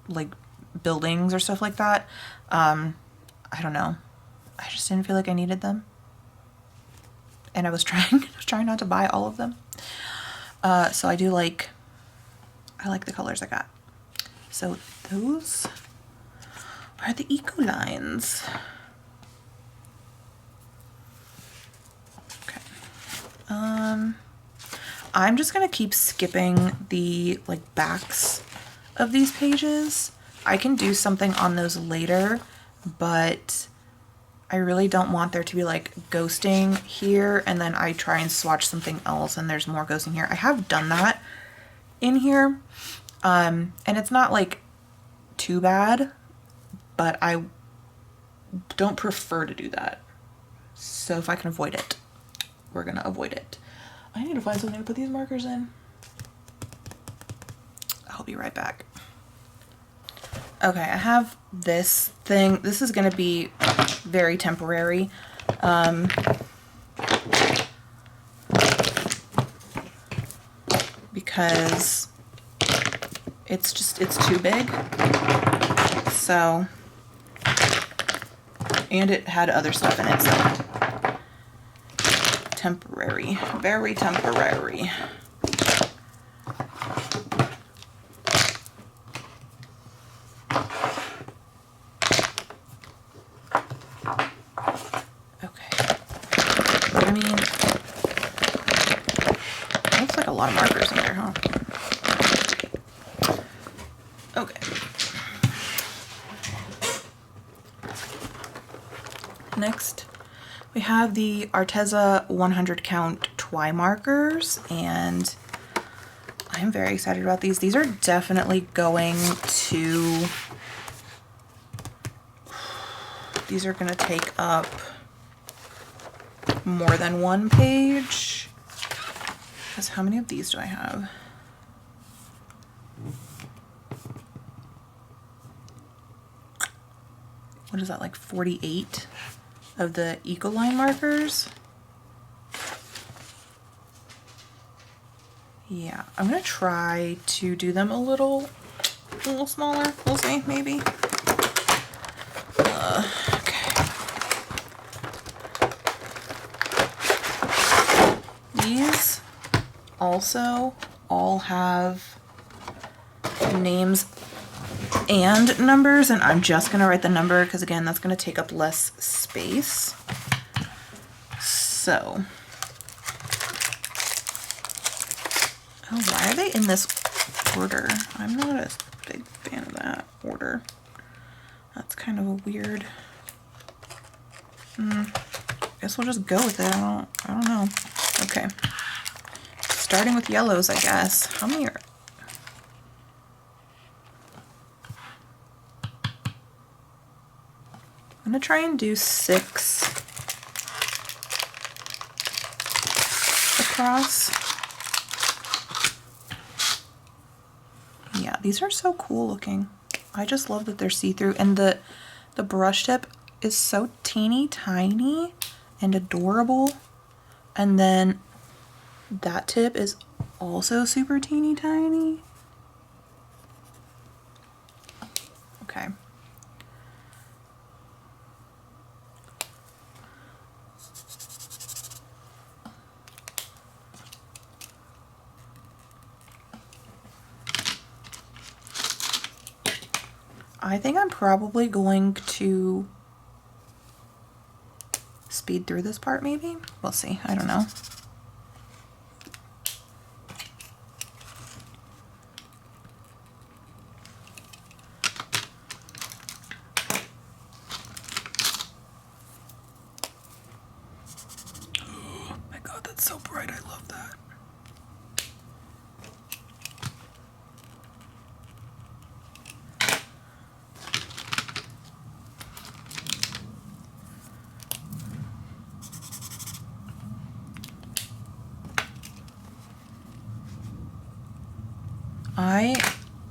like buildings or stuff like that. I don't know. I just didn't feel like I needed them. And I was trying not to buy all of them. So I like the colors I got. So those are the eco lines. Okay. I'm just gonna keep skipping the like backs of these pages. I can do something on those later, but I really don't want there to be like ghosting here and then I try and swatch something else and there's more ghosting here. I have done that in here, and it's not like too bad, but I don't prefer to do that. So if I can avoid it, we're gonna avoid it. I need to find something to put these markers in. I'll be right back. Okay, I have this thing. This is gonna be very temporary. Because it's too big. So, and it had other stuff in it, so temporary, very temporary. I mean, looks like a lot of markers in there, huh? Okay. Next, we have the Arteza 100 count Twi markers, and I'm very excited about these. These are definitely going to, these are going to take up more than one page. Because how many of these do I have? What is that, like 48 of the Ecoline markers? Yeah, I'm gonna try to do them a little smaller. We'll see, maybe. Okay. These also all have names and numbers, and I'm just gonna write the number because again that's gonna take up less space. So, oh, why are they in this order? I'm not a big fan of that order. That's kind of a weird. Guess we'll just go with it. I don't know. Okay. Starting with yellows, I guess. How many are? I'm gonna try and do 6 across. Yeah, these are so cool looking. I just love that they're see-through, and the brush tip is so teeny tiny and adorable, and then that tip is also super teeny tiny. Okay. I think I'm probably going to speed through this part, maybe? We'll see. I don't know. Oh my god, that's so bright. I love that.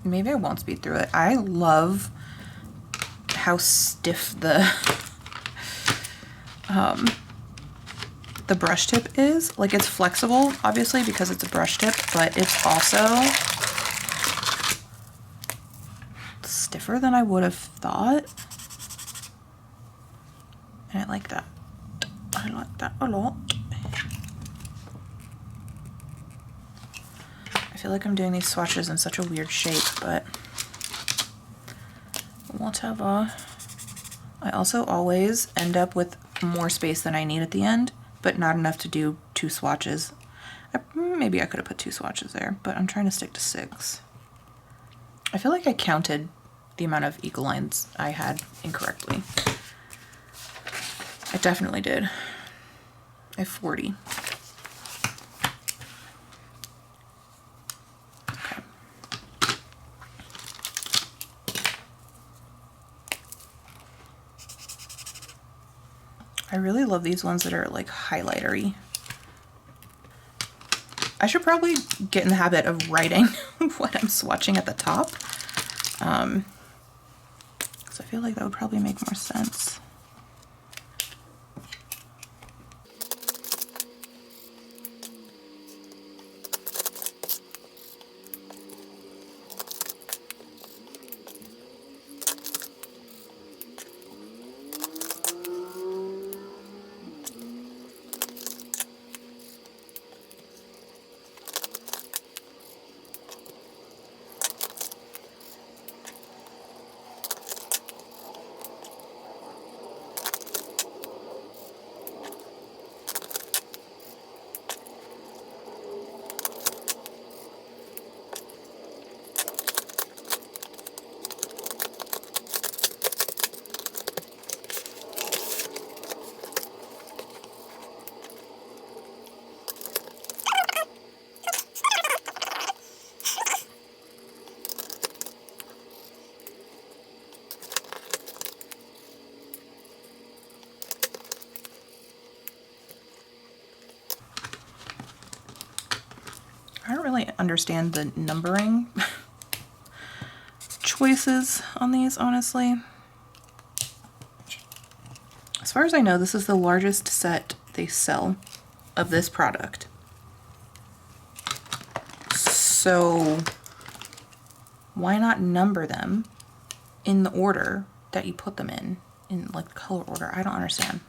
Maybe I won't speed through it. I love how stiff the brush tip is. Like, it's flexible, obviously, because it's a brush tip, but it's also stiffer than I would have thought. And I like that. I like that a lot. I feel like I'm doing these swatches in such a weird shape, but whatever. I also always end up with more space than I need at the end, but not enough to do 2 swatches. Maybe I could have put 2 swatches there, but I'm trying to stick to 6. I feel like I counted the amount of eagle lines I had incorrectly. I definitely did. I have 40. Okay. I really love these ones that are like highlightery. I should probably get in the habit of writing what I'm swatching at the top. So I feel like that would probably make more sense. I don't really understand the numbering choices on these, honestly. As far as I know, this is the largest set they sell of this product. So why not number them in the order that you put them in like color order? I don't understand.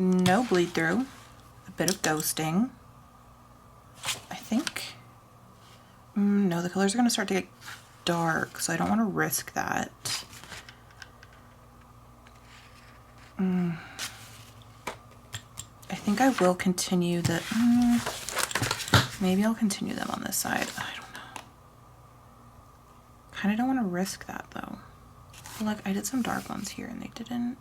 no bleed through, a bit of ghosting. I think, no, the colors are gonna start to get dark, so I don't wanna risk that. I think I will continue the, maybe I'll continue them on this side. I don't know. Kinda don't wanna risk that though. Look, I did some dark ones here and they didn't.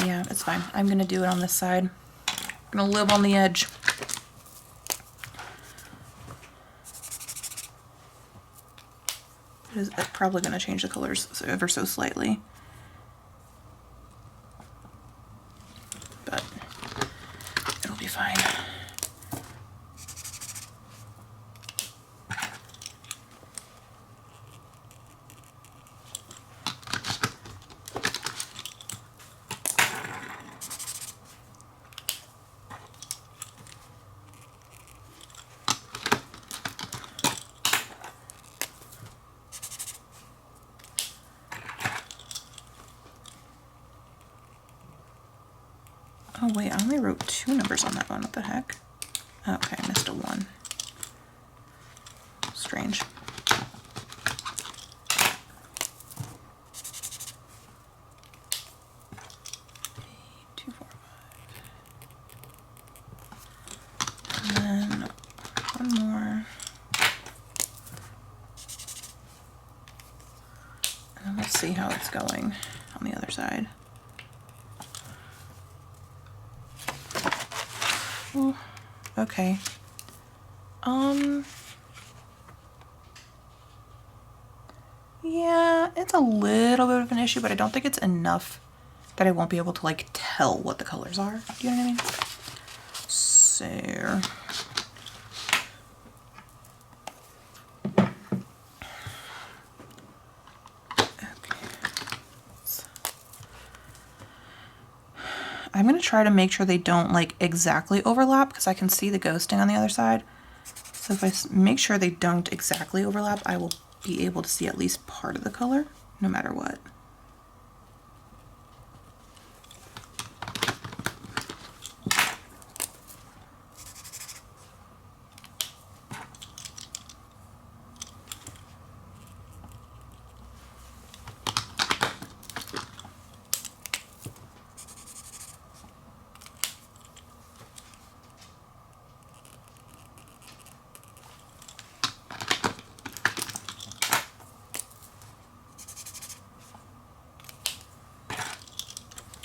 Yeah, it's fine. I'm gonna do it on this side. I'm gonna live on the edge. It is probably gonna change the colors ever so slightly. But it'll be fine. Oh wait, I only wrote 2 numbers on that one. What the heck? Okay, I missed a 1. Strange. Two, 4, 5. And then 1 more. And then let's see how it's going on the other side. Ooh, okay. Yeah, it's a little bit of an issue, but I don't think it's enough that I won't be able to like tell what the colors are. Do you know what I mean? So I'm gonna try to make sure they don't like exactly overlap because I can see the ghosting on the other side. So if I make sure they don't exactly overlap, I will be able to see at least part of the color, no matter what.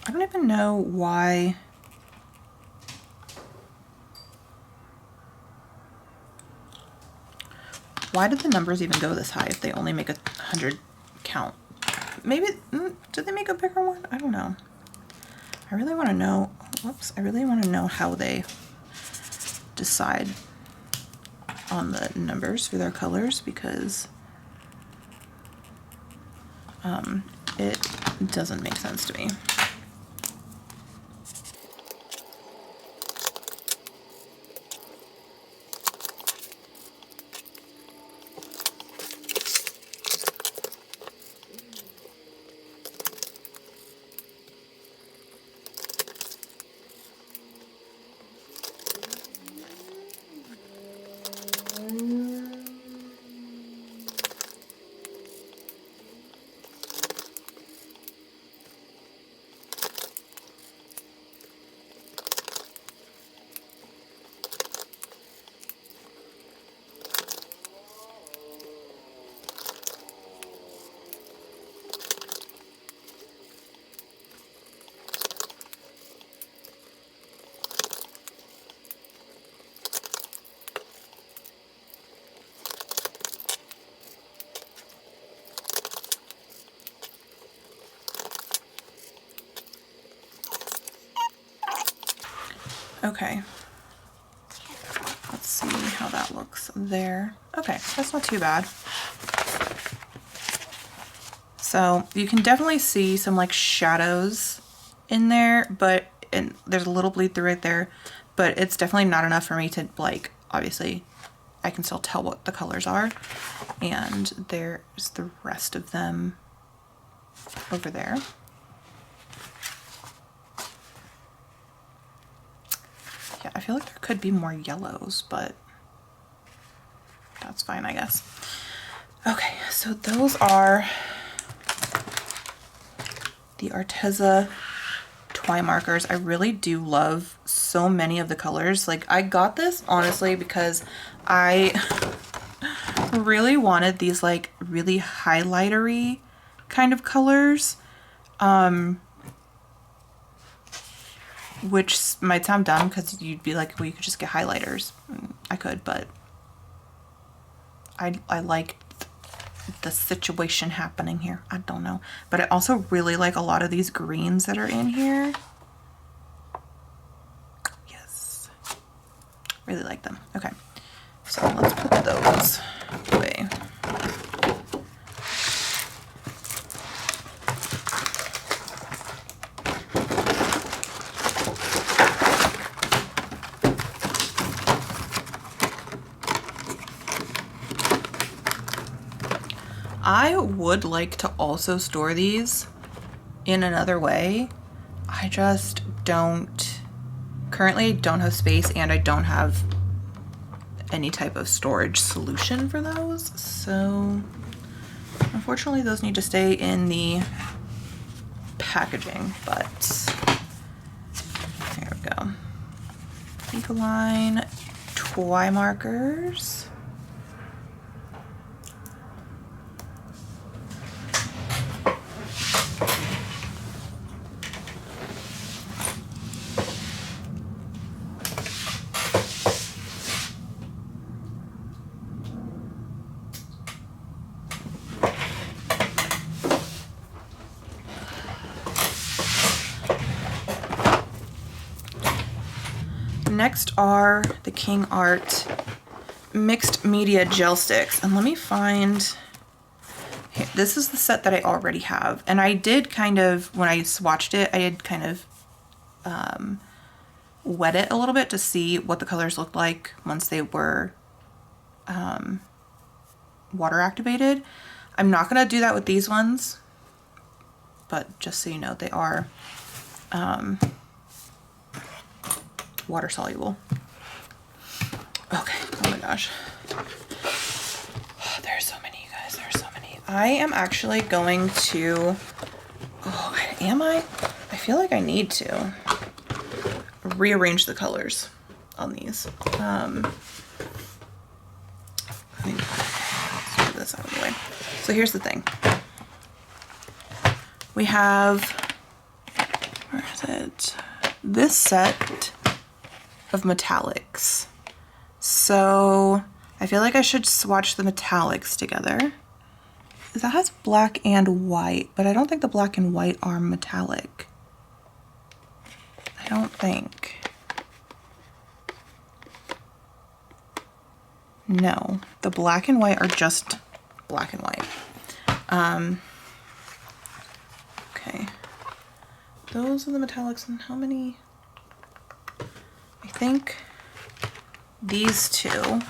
I don't even know why. Why did the numbers even go this high if they only make 100 count? Maybe, did they make a bigger one? I don't know. I really want to know, whoops, I really want to know how they decide on the numbers for their colors because it doesn't make sense to me. Okay, let's see how that looks there. Okay, that's not too bad. So you can definitely see some like shadows in there, but and there's a little bleed through right there, but it's definitely not enough for me to like, obviously I can still tell what the colors are. And there's the rest of them over there. Yeah, I feel like there could be more yellows, but that's fine, I guess. Okay, so those are the Arteza twine markers. I really do love so many of the colors. Like, I got this honestly because I really wanted these like really highlightery kind of colors, which might sound dumb because you'd be like, well, you could just get highlighters. I could, but I liked the situation happening here. I don't know, but I also really like a lot of these greens that are in here. Yes, really like them. Okay, so let's put those away. I would like to also store these in another way. I just currently don't have space, and I don't have any type of storage solution for those. So unfortunately those need to stay in the packaging, but there we go. Ecoline twine markers. Next are the King Art mixed media gel sticks, and let me find, here, this is the set that I already have, and I did kind of, when I swatched it, I did kind of wet it a little bit to see what the colors looked like once they were water activated. I'm not going to do that with these ones, but just so you know, they are water soluble. Okay, oh my gosh. Oh, there's so many, you guys, there's so many. I am actually going to, oh, am I? I feel like I need to rearrange the colors on these. I think, let's move this out of the way. So here's the thing. We have, where is it? This set of metallics. So I feel like I should swatch the metallics together. That has black and white, but I don't think the black and white are metallic. I don't think. No, the black and white are just black and white. Okay. Those are the metallics, and how many? I think these two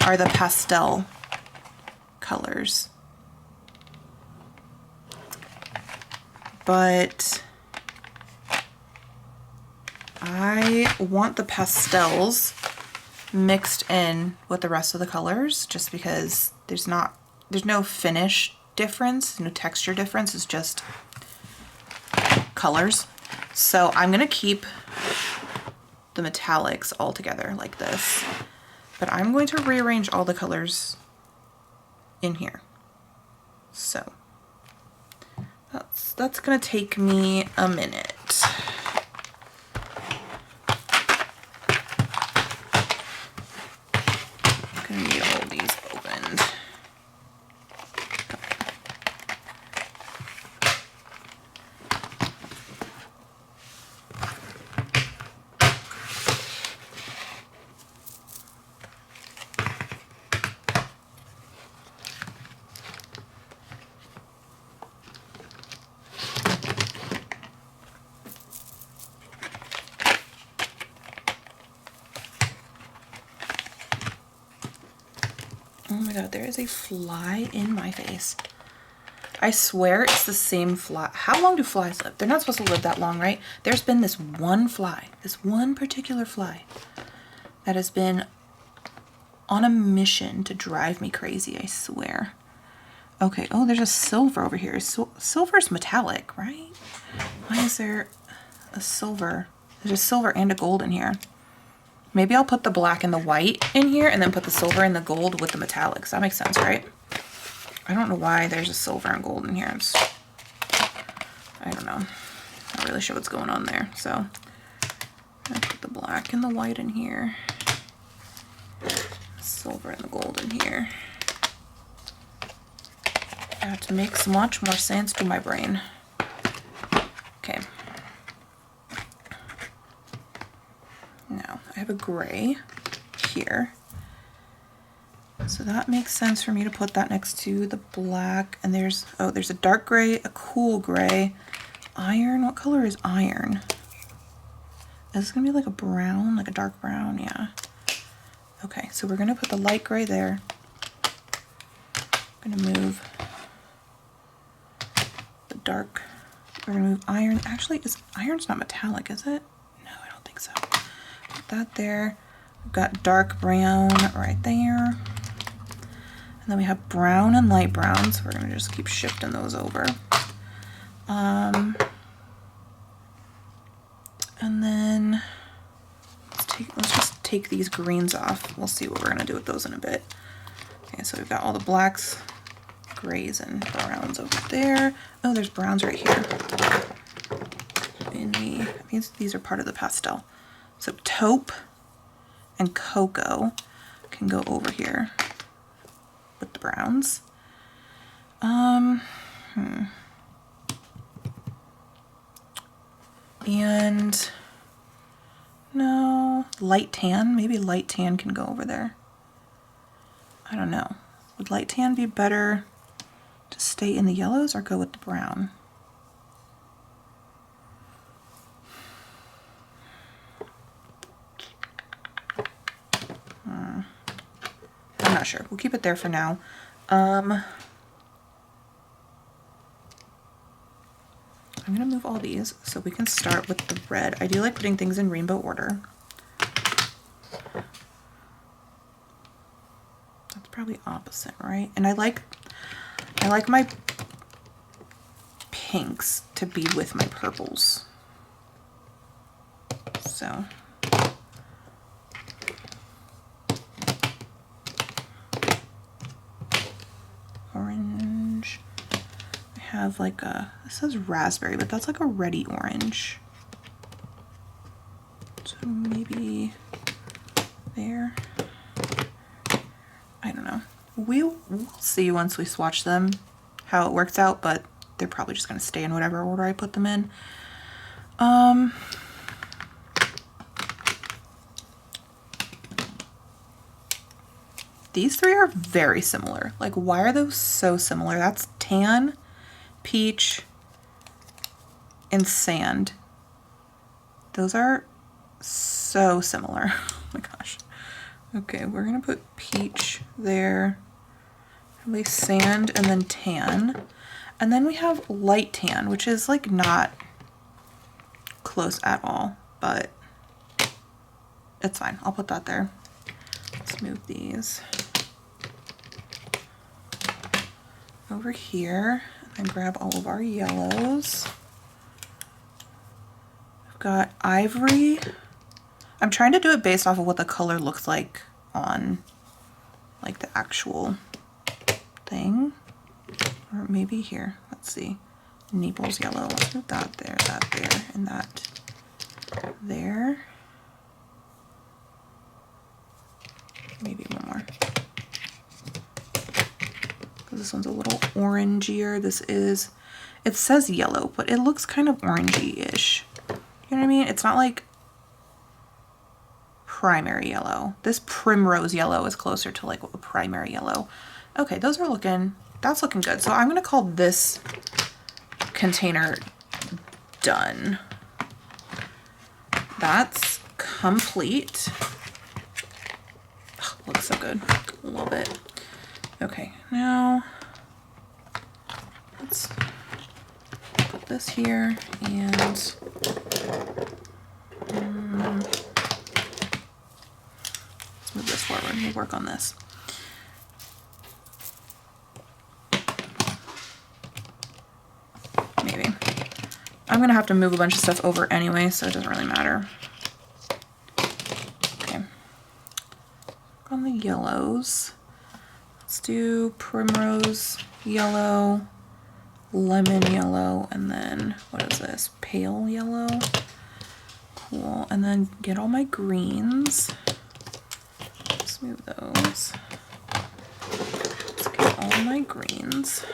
are the pastel colors. But I want the pastels mixed in with the rest of the colors, just because there's no finish difference, no texture difference, it's just colors. So I'm gonna keep the metallics all together like this, but I'm going to rearrange all the colors in here. So that's gonna take me a minute. I'm gonna need all these opened. Oh my god, there is a fly in my face. I swear it's the same fly. How long do flies live? They're not supposed to live that long, right? There's been this one fly, this one particular fly that has been on a mission to drive me crazy, I swear. Okay, oh, there's a silver over here. Silver's metallic, right? Why is there a silver? There's a silver and a gold in here. Maybe I'll put the black and the white in here and then put the silver and the gold with the metallics. That makes sense, right? I don't know why there's a silver and gold in here. I don't know. Not really sure what's going on there. So I'm gonna put the black and the white in here. Silver and the gold in here. That makes much more sense to my brain. Okay. Now I have a gray here. So that makes sense for me to put that next to the black. And there's a dark gray, a cool gray, iron. What color is iron? Is this gonna be like a brown, like a dark brown? Yeah. Okay, so we're gonna put the light gray there. I'm gonna move the dark. We're gonna move iron. Actually, iron's not metallic, is it? No, I don't think so. Put that there. We've got dark brown right there. And then we have brown and light brown, so we're gonna just keep shifting those over. And then let's just take these greens off. We'll see what we're gonna do with those in a bit. Okay, so we've got all the blacks, grays, and browns over there. Oh, there's browns right here. These are part of the pastel. So taupe and cocoa can go over here with the browns. And no, light tan. Maybe light tan can go over there. I don't know. Would light tan be better to stay in the yellows or go with the brown? I'm not sure. We'll keep it there for now. I'm gonna move all these so we can start with the red. I do like putting things in rainbow order. That's probably opposite, right? And I like my pinks to be with my purples. So orange. I have like this says raspberry, but that's like a reddy orange. So maybe there. I don't know. We'll see once we swatch them how it works out, but they're probably just gonna stay in whatever order I put them in. These three are very similar. Like, why are those so similar? That's tan, peach, and sand. Those are so similar. Oh my gosh. Okay, we're gonna put peach there, probably sand, and then tan. And then we have light tan, which is like not close at all, but it's fine. I'll put that there. Let's move these over here and grab all of our yellows. I've got ivory. I'm trying to do it based off of what the color looks like on like the actual thing. Or maybe here, let's see. Naples yellow, let's move that there, and that there. Maybe one more. Because this one's a little orangier. It says yellow, but it looks kind of orangey-ish. You know what I mean? It's not like primary yellow. This primrose yellow is closer to like a primary yellow. Okay, that's looking good. So I'm gonna call this container done. That's complete. Oh, looks so good. Love it. Okay, now let's this here and let's move this forward. We'll work on this. Maybe. I'm gonna have to move a bunch of stuff over anyway, so it doesn't really matter. Okay. On the yellows. Let's do primrose yellow, lemon yellow, and then what is this? Pale yellow. Cool. And then get all my greens. Let's move those. Let's get all my greens.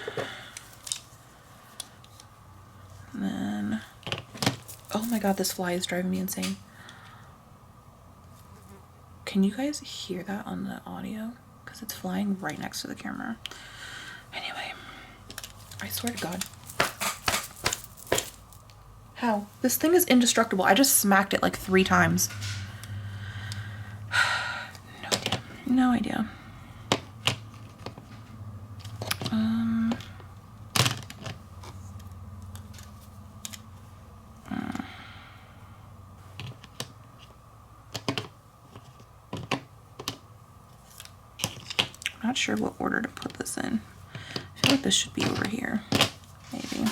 And then, oh my god, this fly is driving me insane. Can you guys hear that on the audio? Because it's flying right next to the camera. Anyway, I swear to God. How? This thing is indestructible. I just smacked it like 3 times. No idea. No idea. Not sure what order to put this in. I feel like this should be over here, maybe.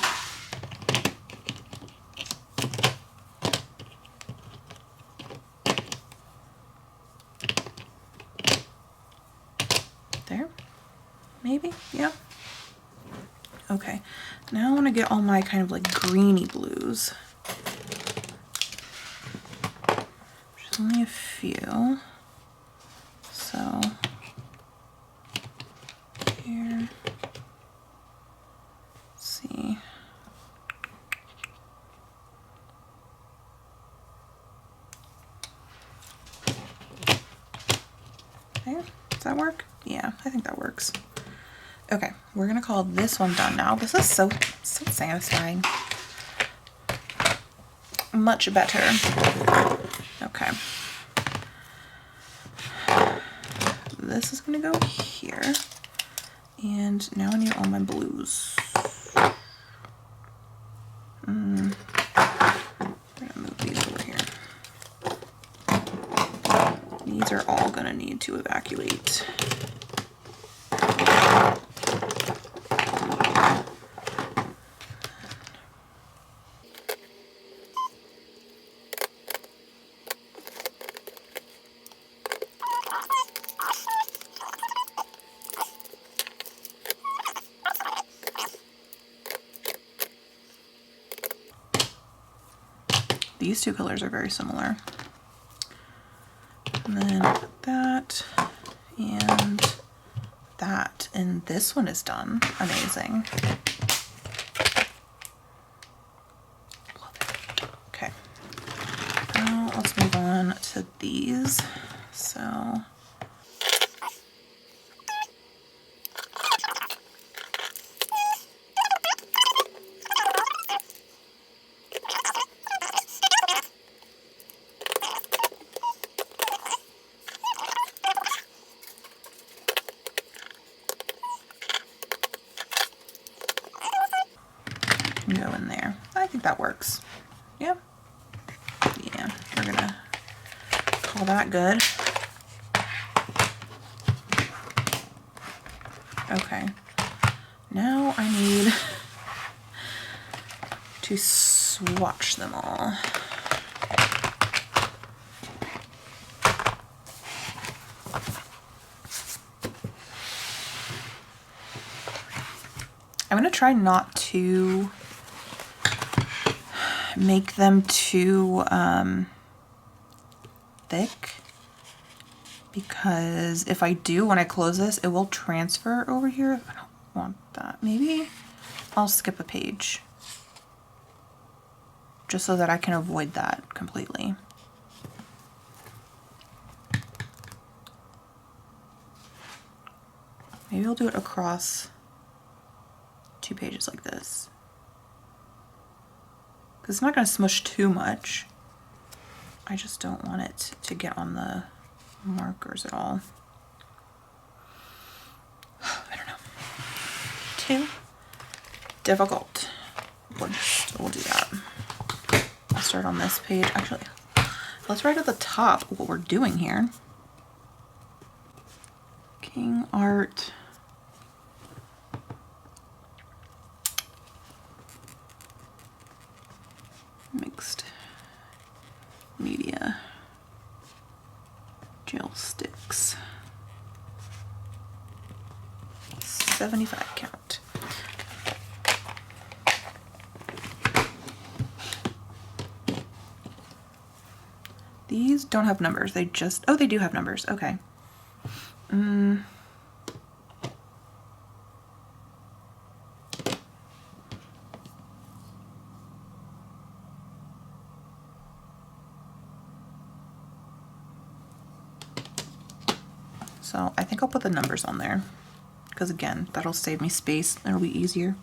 There, maybe, yeah. Okay, now I want to get all my kind of like greeny blues. There's only a few, so here, let's see. Okay, does that work? Yeah, I think that works. Okay, we're gonna call this one done now. This is so satisfying. Much better. Okay. This is gonna go here. And now I need all my blues. I'm gonna move these over here. These are all gonna need to evacuate. These two colors are very similar. And then that and that. And this one is done. Amazing. Love it. Okay. Now let's move on to these. So go in there. I think that works. Yeah. Yeah, we're gonna call that good. Okay. Now I need to swatch them all. I'm gonna try not to make them too thick, because if I do, when I close this, it will transfer over here. I don't want that. Maybe I'll skip a page just so that I can avoid that completely. Maybe I'll do it across 2 pages like this. It's not going to smush too much. I just don't want it to get on the markers at all. I don't know. Too difficult. we'll do that. I'll start on this page. Actually, let's write at the top what we're doing here. King Art. Mixed media gel sticks. 75 count. These don't have numbers. They just, oh, they do have numbers. Okay. So I think I'll put the numbers on there because again, that'll save me space. It'll be easier.